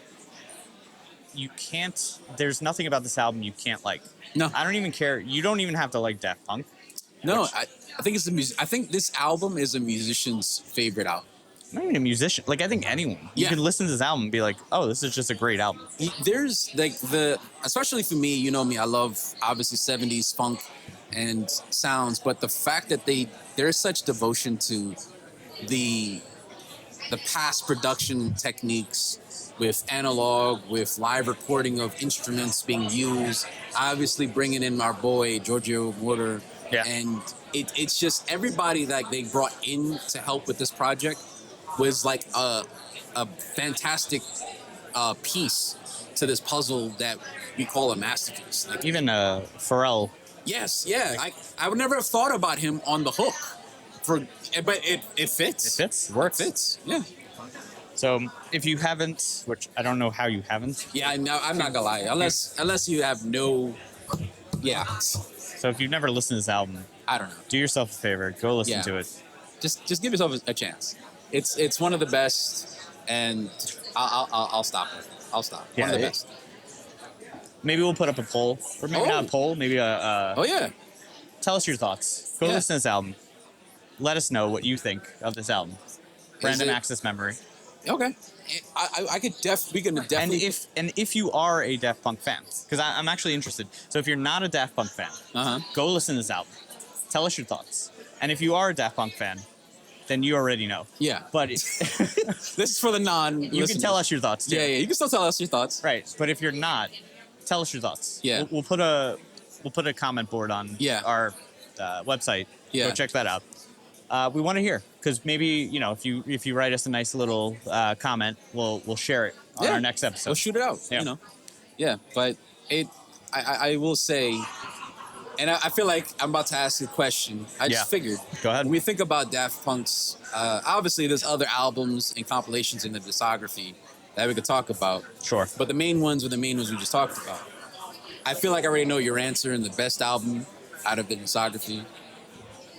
you can't, there's nothing about this album you can't like. No. I don't even care. You don't even have to like Daft Punk. No, I think I think this album is a musician's favorite album. Not even a musician. Like, I think anyone. You can listen to this album and be like, oh, this is just a great album. There's like especially for me, you know me, I love obviously 70s funk and sounds, but the fact that there's such devotion to the past production techniques with analog, with live recording of instruments being used, obviously bringing in our boy Giorgio Moroder. Yeah. And it's just everybody that they brought in to help with this project was like a fantastic piece to this puzzle that we call a masterpiece. Like, Even Pharrell. yes, yeah. I would never have thought about him on the hook, but it fits. It fits. Works. It fits. Yeah. So if you haven't, which I don't know how you haven't. Yeah, I'm not gonna lie. Unless you have no. Yeah. So if you've never listened to this album, I don't know. do yourself a favor. Go listen to it. Just give yourself a chance. It's one of the best, and I'll stop it. I'll stop. Yeah, One of the best. Maybe we'll put up a poll, or maybe not a poll. Maybe Oh yeah. Tell us your thoughts. Go listen to this album. Let us know what you think of this album. Random access memory. Okay. We can definitely. And if you are a Daft Punk fan, because I'm actually interested. So if you're not a Daft Punk fan, go listen to this album. Tell us your thoughts. And if you are a Daft Punk fan, then you already know. Yeah. But this is for the non. You can tell us your thoughts too. Yeah. You can still tell us your thoughts. Right. But if you're not, tell us your thoughts. Yeah. We'll put a comment board on our website. Yeah. Go check that out. We want to hear, because maybe if you write us a nice little comment, we'll share it on our next episode. We'll shoot it out. Yeah. Yeah. But I will say, and I feel like I'm about to ask a question. I just figured. Go ahead. When we think about Daft Punk's, obviously there's other albums and compilations in the discography that we could talk about. Sure. But the main ones are the main ones we just talked about. I feel like I already know your answer in the best album out of the discography.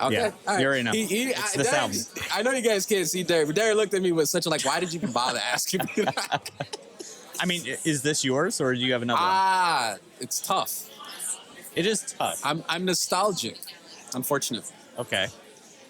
Okay. Yeah, all right. you already know. It's this album. I know you guys can't see Derek, but Derek looked at me with such a like, why did you even bother asking me that? I mean, is this yours, or do you have another one? It's tough. It is tough. I'm nostalgic, unfortunately. Okay.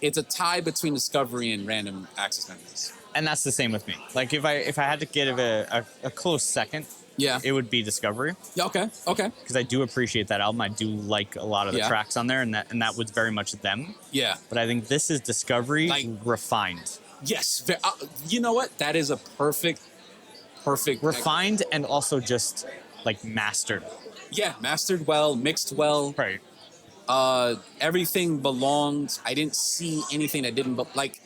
It's a tie between Discovery and Random Access Memories. And that's the same with me. Like, if I had to give a close second, it would be Discovery. Yeah, okay. Because I do appreciate that album. I do like a lot of the tracks on there, and that was very much them. Yeah. But I think this is Discovery refined. Yes. You know what? That is a perfect. Refined and also just, like, mastered. Yeah, mastered well, mixed well. Right. Everything belonged. I didn't see anything that didn't. But like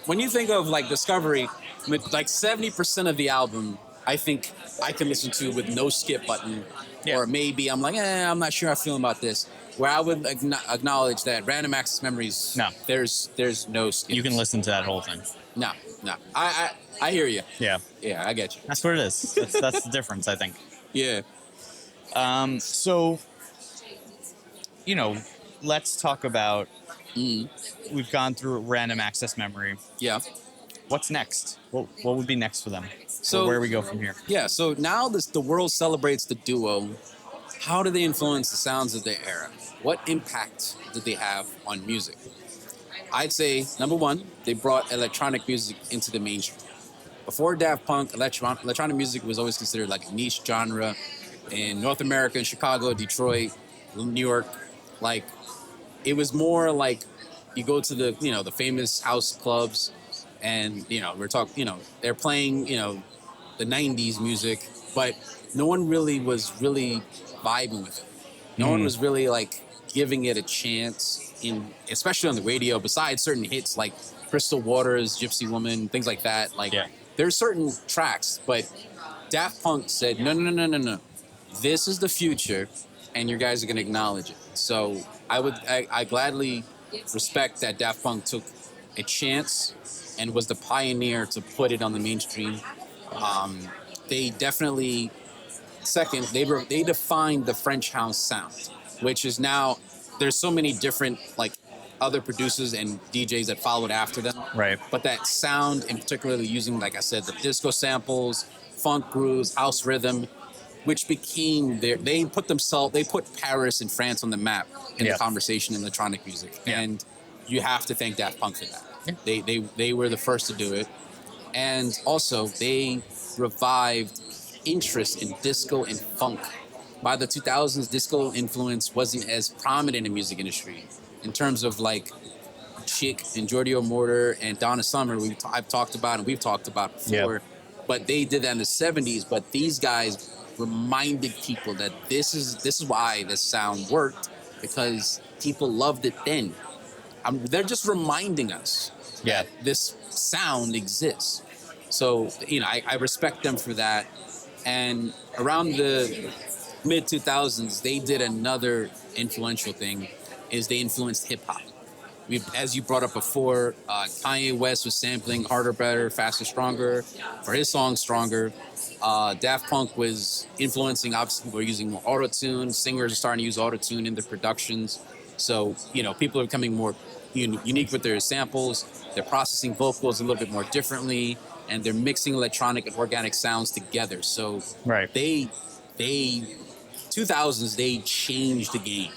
when you think of like Discovery, with like 70% of the album, I think I can listen to with no skip button, or maybe I'm like, I'm not sure I'm feeling about this. Where I would acknowledge that Random Access Memories, there's no skip. You can listen to that whole thing. No. I hear you. Yeah, I get you. that's what it is. That's the difference, I think. Yeah. So, let's talk about. We've gone through Random Access Memory. Yeah. What's next? What would be next for them? So where do we go from here? Yeah. So now the world celebrates the duo. How do they influence the sounds of their era? What impact did they have on music? I'd say number one, they brought electronic music into the mainstream. Before Daft Punk, electronic music was always considered like a niche genre in North America, in Chicago, Detroit, New York. Like, it was more like you go to the famous house clubs, and we're talking, they're playing the 90s music, but no one really was vibing with it. No one was really like giving it a chance especially on the radio. Besides certain hits like Crystal Waters, Gypsy Woman, things like that. Like there's certain tracks, but Daft Punk said, no. This is the future, and you guys are going to acknowledge it. So I gladly respect that Daft Punk took a chance and was the pioneer to put it on the mainstream. They definitely, second, they defined the French house sound, which is now, there's so many different like other producers and DJs that followed after them. Right. But that sound, and particularly using, like I said, the disco samples, funk grooves, house rhythm, which became they put Paris and France on the map in the conversation in electronic music. And you have to thank Daft Punk for that. They were the first to do it. And also they revived interest in disco and funk. By the 2000s, disco influence wasn't as prominent in the music industry in terms of like Chick and Giorgio Moroder and Donna Summer. I've talked about and we've talked about before, but they did that in the 70s. But these guys reminded people that this is why this sound worked, because people loved it then. They're just reminding us that this sound exists. So, I respect them for that. And around the mid 2000s, they did another influential thing, is they influenced hip hop. As you brought up before, Kanye West was sampling Harder, Better, Faster, Stronger for his song Stronger. Daft Punk was influencing, obviously we're using more auto-tune. Singers are starting to use auto-tune in their productions. So, people are becoming more unique with their samples. They're processing vocals a little bit more differently, and they're mixing electronic and organic sounds together. So they 2000s, they changed the game.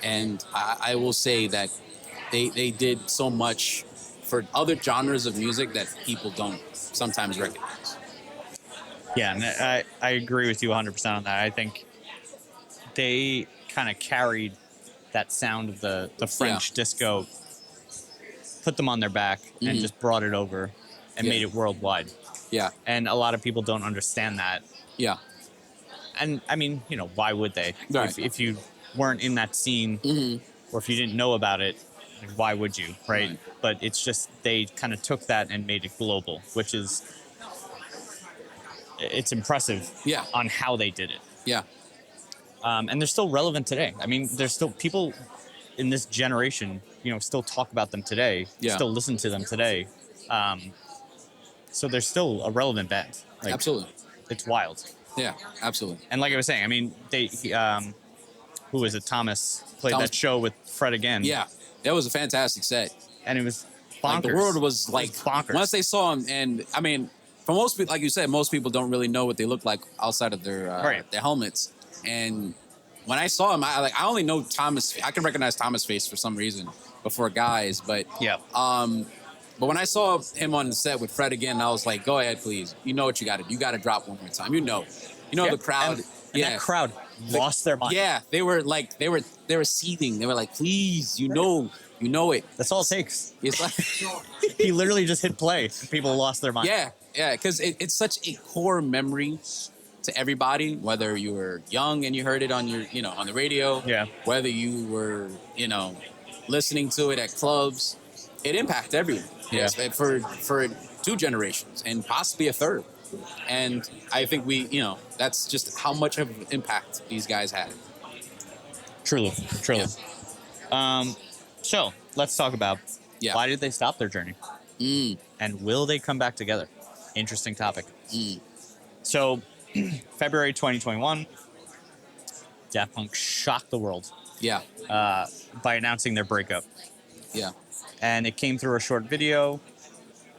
And I will say that they did so much for other genres of music that people don't sometimes recognize. Yeah, and I agree with you 100% on that. I think they kind of carried that sound of the French disco, put them on their back, and just brought it over and made it worldwide. Yeah. And a lot of people don't understand that. Yeah. And I mean, why would they? Right. If you weren't in that scene, or if you didn't know about it, why would you, right? But it's just they kind of took that and made it global, which is, it's impressive on how they did it. Yeah. And they're still relevant today. I mean, there's still people in this generation, still talk about them today, still listen to them today. So they're still a relevant band. Like, absolutely. It's wild. Yeah, absolutely. And like I was saying, I mean, who was it? Thomas played that show with Fred again. Yeah, that was a fantastic set. And it was bonkers. Like, the world was like, bonkers. Once they saw him, and I mean, for most people, like you said, most people don't really know what they look like outside of their helmets. And when I saw him, I only know Thomas. I can recognize Thomas' face for some reason before guys, but but when I saw him on the set with Fred again, I was like, "Go ahead, please. You know what you got to do. You got to drop one more time. The crowd. And that crowd lost their mind. Yeah, they were seething. They were like, "Please, you know it." That's all it takes. It's like he literally just hit play. And people lost their mind. Yeah, because it's such a core memory to everybody, whether you were young and you heard it on your, on the radio, whether you were, listening to it at clubs, it impacted everyone. Yes, for 2 generations and possibly a third. And I think that's just how much of an impact these guys had. Truly. Yeah. So let's talk about why did they stop their journey? And will they come back together? Interesting topic. So February 2021, Daft Punk shocked the world. By announcing their breakup. And it came through a short video.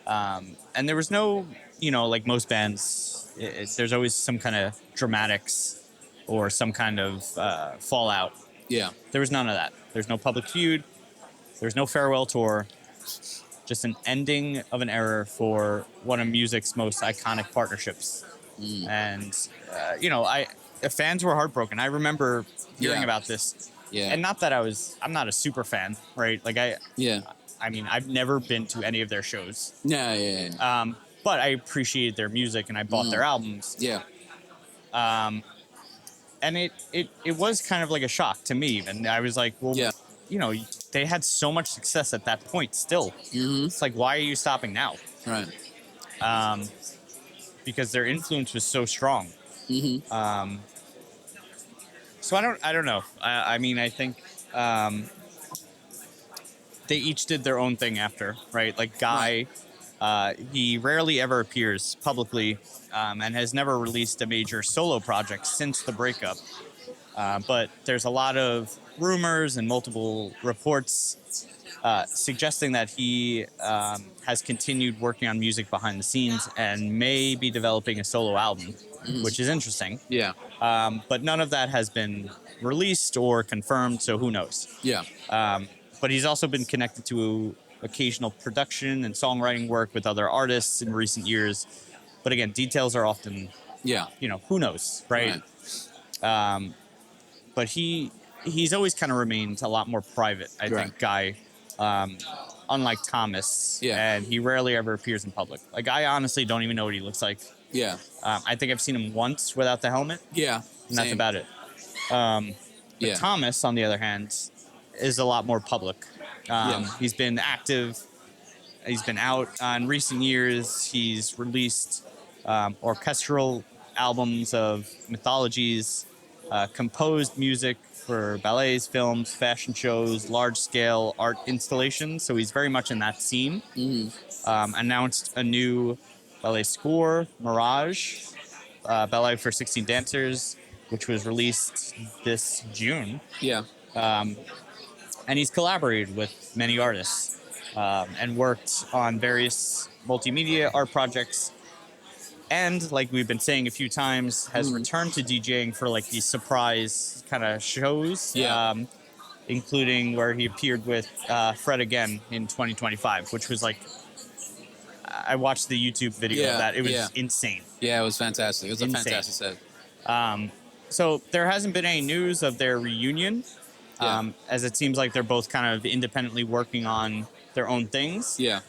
And there was no, like most bands, there's always some kind of dramatics or some kind of fallout. There was none of that. There's no public feud. There's no farewell tour. Just an ending of an era for one of music's most iconic partnerships. And, the fans were heartbroken. I remember hearing about this. And not that I'm not a super fan, right? Like I mean, I've never been to any of their shows. But I appreciated their music and I bought their albums. and it was kind of like a shock to me. And I was like, well, Yeah. you know, they had so much success at that point still. It's like, why are you stopping now? Right. Because their influence was so strong. So I don't know. I mean, I think they each did their own thing after, right? Like Guy, he rarely ever appears publicly, and has never released a major solo project since the breakup. But there's a lot of rumors and multiple reports suggesting that he has continued working on music behind the scenes and may be developing a solo album, which is interesting. Yeah. But none of that has been released or confirmed, so who knows? Yeah. But he's also been connected to occasional production and songwriting work with other artists in recent years. But again, details are often, Yeah. you know, who knows, right? But he's always kind of remained a lot more private, I think, Guy. Unlike Thomas, and he rarely ever appears in public. Like, I honestly don't even know what he looks like. Yeah. I think I've seen him once without the helmet. Yeah. And that's about it. But Thomas, on the other hand, is a lot more public. He's been active. He's been out in recent years. He's released orchestral albums of mythologies, composed music for ballets, films, fashion shows, large-scale art installations. So he's very much in that scene. Announced a new ballet score, Mirage, ballet for 16 dancers, which was released this June. Yeah. And he's collaborated with many artists and worked on various multimedia art projects. And like we've been saying a few times, has returned to DJing for like these surprise kind of shows, including where he appeared with Fred again in 2025, which was like, I watched the YouTube video of that. It was insane. Yeah, it was fantastic. It was insane. A fantastic set. So there hasn't been any news of their reunion, as it seems like they're both kind of independently working on their own things. Yeah.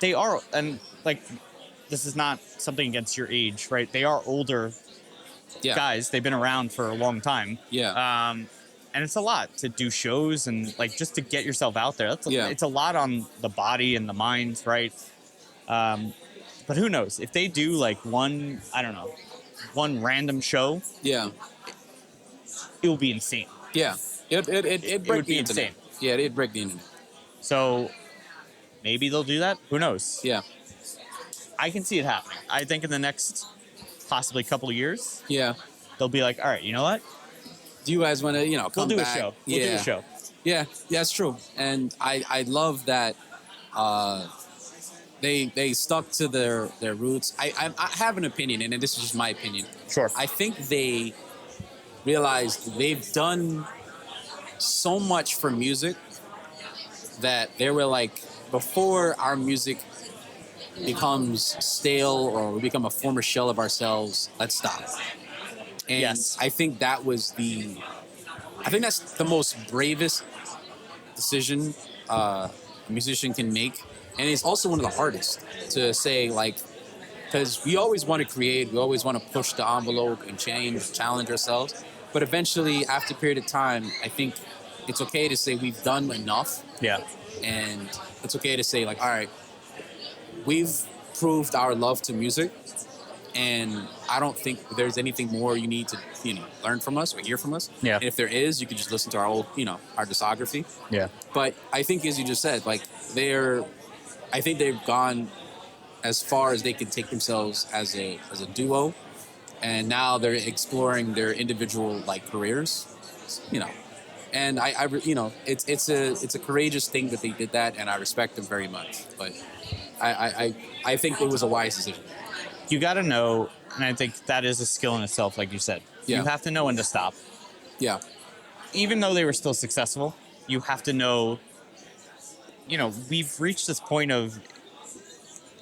They are, and like, this is not something against your age, right? They are older guys. They've been around for a long time. Yeah. And it's a lot to do shows and like just to get yourself out there. It's a lot on the body and the mind, right? But who knows? If they do like one random show, it will be insane. Yeah. It would be insane. Yeah, it'd break the internet. So maybe they'll do that. Who knows? Yeah. I can see it happening. I think in the next possibly couple of years, they'll be like, all right, you know what? Do you guys want to, come we'll do back? a show. We'll do a show. Yeah, that's true. And I love that they stuck to their roots. I have an opinion, and this is just my opinion. Sure. I think they realized they've done so much for music that they were like, before our music becomes stale or we become a former shell of ourselves, let's stop. And I think that's the most bravest decision a musician can make. And it's also one of the hardest to say, like, because we always want to create, we always want to push the envelope and challenge ourselves. But eventually, after a period of time, I think it's okay to say we've done enough. Yeah. And it's okay to say, like, all right, we've proved our love to music, and I don't think there's anything more you need to, learn from us or hear from us. Yeah. And if there is, you can just listen to our old, our discography. Yeah. But I think, as you just said, like, I think they've gone as far as they can take themselves as a duo, and now they're exploring their individual like careers, And it's a courageous thing that they did that, and I respect them very much. But I think it was a wise decision. You got to know, and I think that is a skill in itself, like you said. Yeah. You have to know when to stop. Yeah. Even though they were still successful, you have to know, we've reached this point of,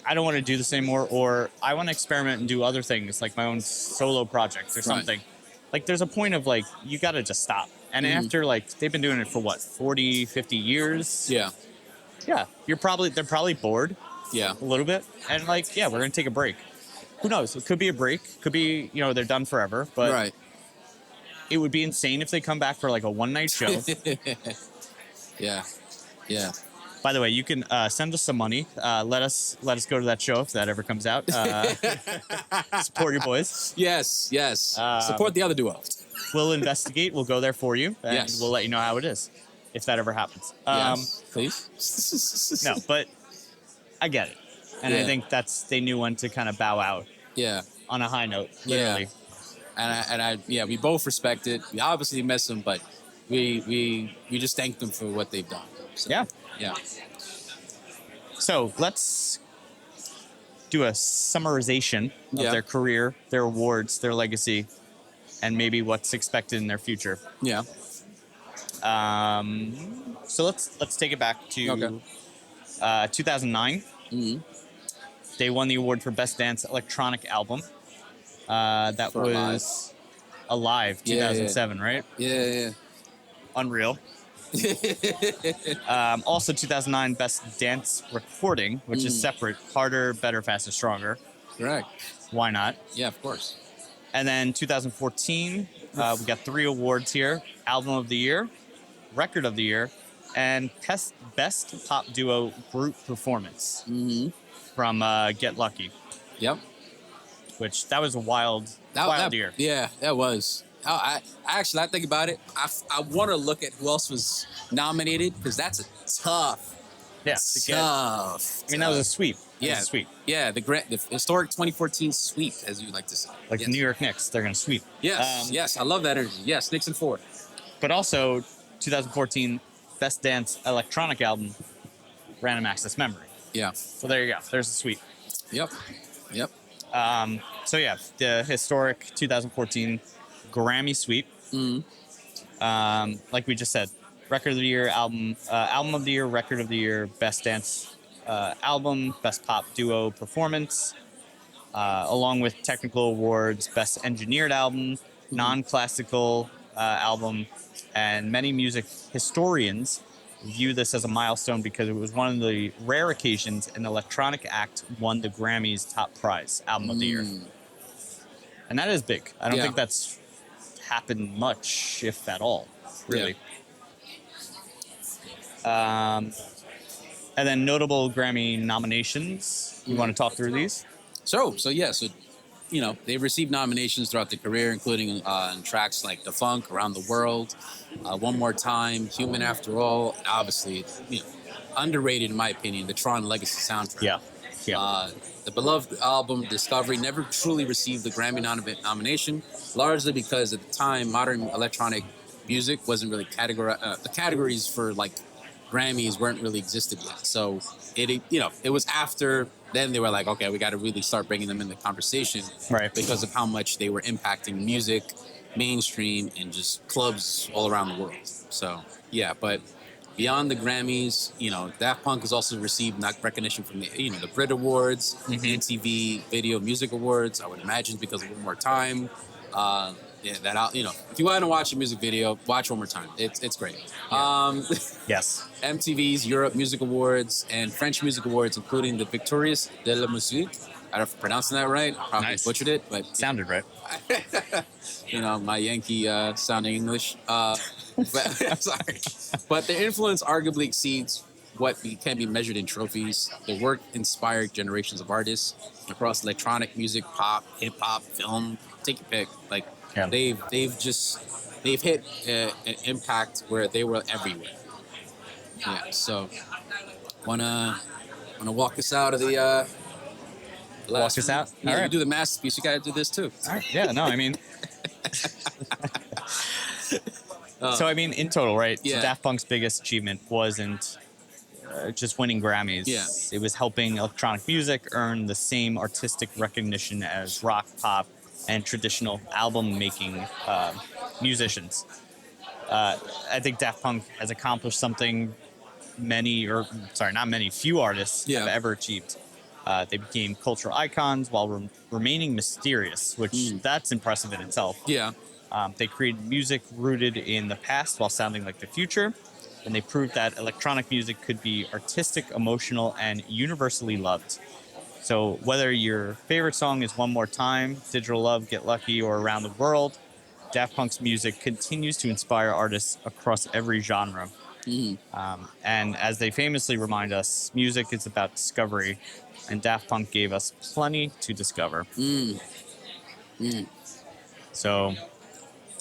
I don't want to do this anymore, or I want to experiment and do other things, like my own solo project or something. Right. Like, there's a point of, like, you got to just stop. And after, like, they've been doing it for, 40, 50 years? Yeah. Yeah. They're probably bored. Yeah. A little bit. And, like, we're going to take a break. Who knows? It could be a break. Could be, they're done forever. But right. it would be insane if they come back for like a one-night show. Yeah. Yeah. By the way, you can send us some money. Let us go to that show if that ever comes out. Support your boys. Yes. Support the other duo. We'll investigate. We'll go there for you, and Yes. we'll let you know how it is if that ever happens. Yes, please. No, but I get it, and I Yeah. think they knew when to kind of bow out Yeah. on a high note. Literally. And we both respect it. We obviously miss them, but we just thank them for what they've done. So, Yeah. Yeah. So let's do a summarization of Yeah. their career, their awards, their legacy, and maybe what's expected in their future. Yeah. So let's take it back to 2009. Mm-hmm. They won the award for Best Dance Electronic Album. That For was Alive, Yeah, 2007, right? Yeah. Unreal. Also 2009 Best Dance Recording, which is separate. Harder, Better, Faster, Stronger. Correct. Why not? Yeah, of course. And then 2014, we got 3 awards here. Album of the Year, Record of the Year, and Best Pop Duo Group Performance from Get Lucky, Yep. which that was a wild year. Yeah, that was. I think about it. I want to look at who else was nominated because that's a tough. Yeah. Tough. That was a sweep. That Yeah, was a sweep. Yeah, the historic 2014 sweep, as you like to say. Like Yes. the New York Knicks, they're going to sweep. Yes, yes, I love that energy. Yes, Knicks and 4. But also 2014 Best Dance Electronic Album, Random Access Memory. Yeah. So there you go. There's the sweep. Yep. So yeah, the historic 2014 Grammy sweep. Like we just said, Record of the Year, Album of the Year, Record of the Year, Best Dance Album, Best Pop Duo Performance, along with technical awards, Best Engineered Album, Non-Classical Album, and many music historians view this as a milestone because it was one of the rare occasions an electronic act won the Grammys top prize, Album of the Year. And that is big. I don't think that's happened much, if at all, really. And then notable Grammy nominations. You want to talk through these? So they've received nominations throughout their career, including on tracks like "The Funk," "Around the World," "One More Time," "Human After All," and obviously, underrated in my opinion, the Tron Legacy soundtrack. Yeah. The beloved album "Discovery" never truly received the Grammy nomination, largely because at the time modern electronic music wasn't really categorized. The categories for like Grammys weren't really existed yet. So it was after then they were like, okay, we got to really start bringing them in the conversation, Right. Because of how much they were impacting music, mainstream, and just clubs all around the world. So yeah, but beyond the Grammys, Daft Punk has also received recognition from the Brit Awards, MTV Video Music Awards. I would imagine because of One More Time. If you want to watch a music video, watch One More Time. It's great. Yes. MTV's Europe Music Awards and French Music Awards, including the Victorious de la Musique. I don't know if I'm pronouncing that right. Probably Nice. butchered it, but Sounded right. my Yankee sounding English. Sorry. But their influence arguably exceeds what can be measured in trophies. Their work inspired generations of artists across electronic music, pop, hip hop, film. Take your pick. They've hit an impact where they were everywhere. Yeah. So wanna walk us out of the Walk us out? Yeah, All you right. do the masterpiece. You gotta do this too. All right. Yeah, no, I mean... So, I mean, in total, right? Yeah. So Daft Punk's biggest achievement wasn't just winning Grammys. Yeah. It was helping electronic music earn the same artistic recognition as rock, pop, and traditional album-making musicians. I think Daft Punk has accomplished something few artists have ever achieved. They became cultural icons while remaining mysterious, which that's impressive in itself. Yeah. They created music rooted in the past while sounding like the future, and they proved that electronic music could be artistic, emotional, and universally loved. So whether your favorite song is One More Time, Digital Love, Get Lucky, or Around the World, Daft Punk's music continues to inspire artists across every genre. And as they famously remind us, music is about discovery, and Daft Punk gave us plenty to discover. So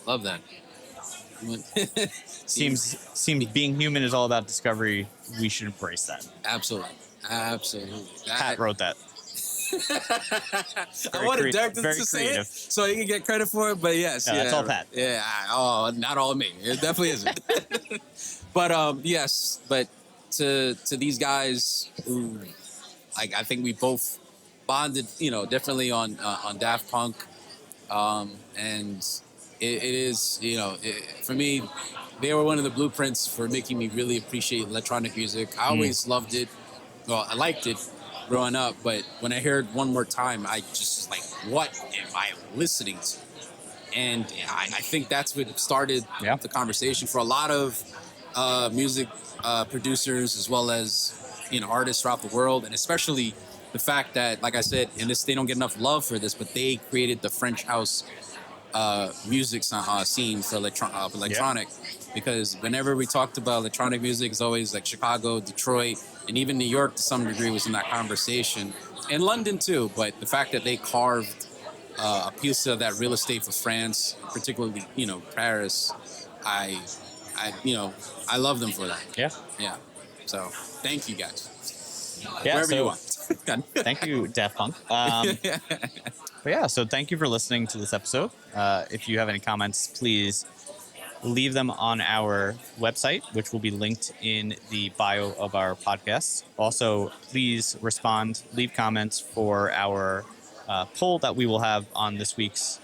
Love that. seems being human is all about discovery. We should embrace that. Absolutely. Pat wrote that. I wanted Derek very to say creative. it so he can get credit for it, but yes. No, that's all Pat. Yeah. Not all me. It definitely isn't. But yes. But to these guys who, like, I think we both bonded, differently on Daft Punk, and it is, for me, they were one of the blueprints for making me really appreciate electronic music. I always loved it. Well, I liked it growing up, but when I heard it one more time, I just was like, what am I listening to? And I think that's what started the conversation for a lot of music producers, as well as artists throughout the world, and especially the fact that, like I said, they don't get enough love for this, but they created the French house music scene for electronic. Because whenever we talked about electronic music, it's always like Chicago, Detroit, and even New York to some degree was in that conversation, and London too. But the fact that they carved a piece of that real estate for France, particularly Paris, I love them for that. Yeah. So thank you guys. Wherever you want. Thank you, Daft Punk. But yeah, so thank you for listening to this episode. If you have any comments, please leave them on our website, which will be linked in the bio of our podcast. Also, please respond, leave comments for our poll that we will have on this week's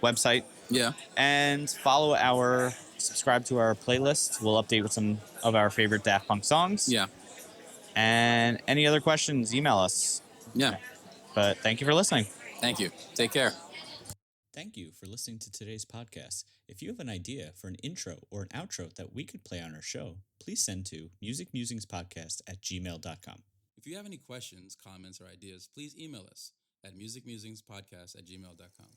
website. Yeah. And subscribe to our playlist. We'll update with some of our favorite Daft Punk songs. Yeah. And any other questions, email us. Yeah. But thank you for listening. Thank you. Take care. Thank you for listening to today's podcast. If you have an idea for an intro or an outro that we could play on our show, please send to musicmusingspodcast@gmail.com. If you have any questions, comments, or ideas, please email us at musicmusingspodcast@gmail.com.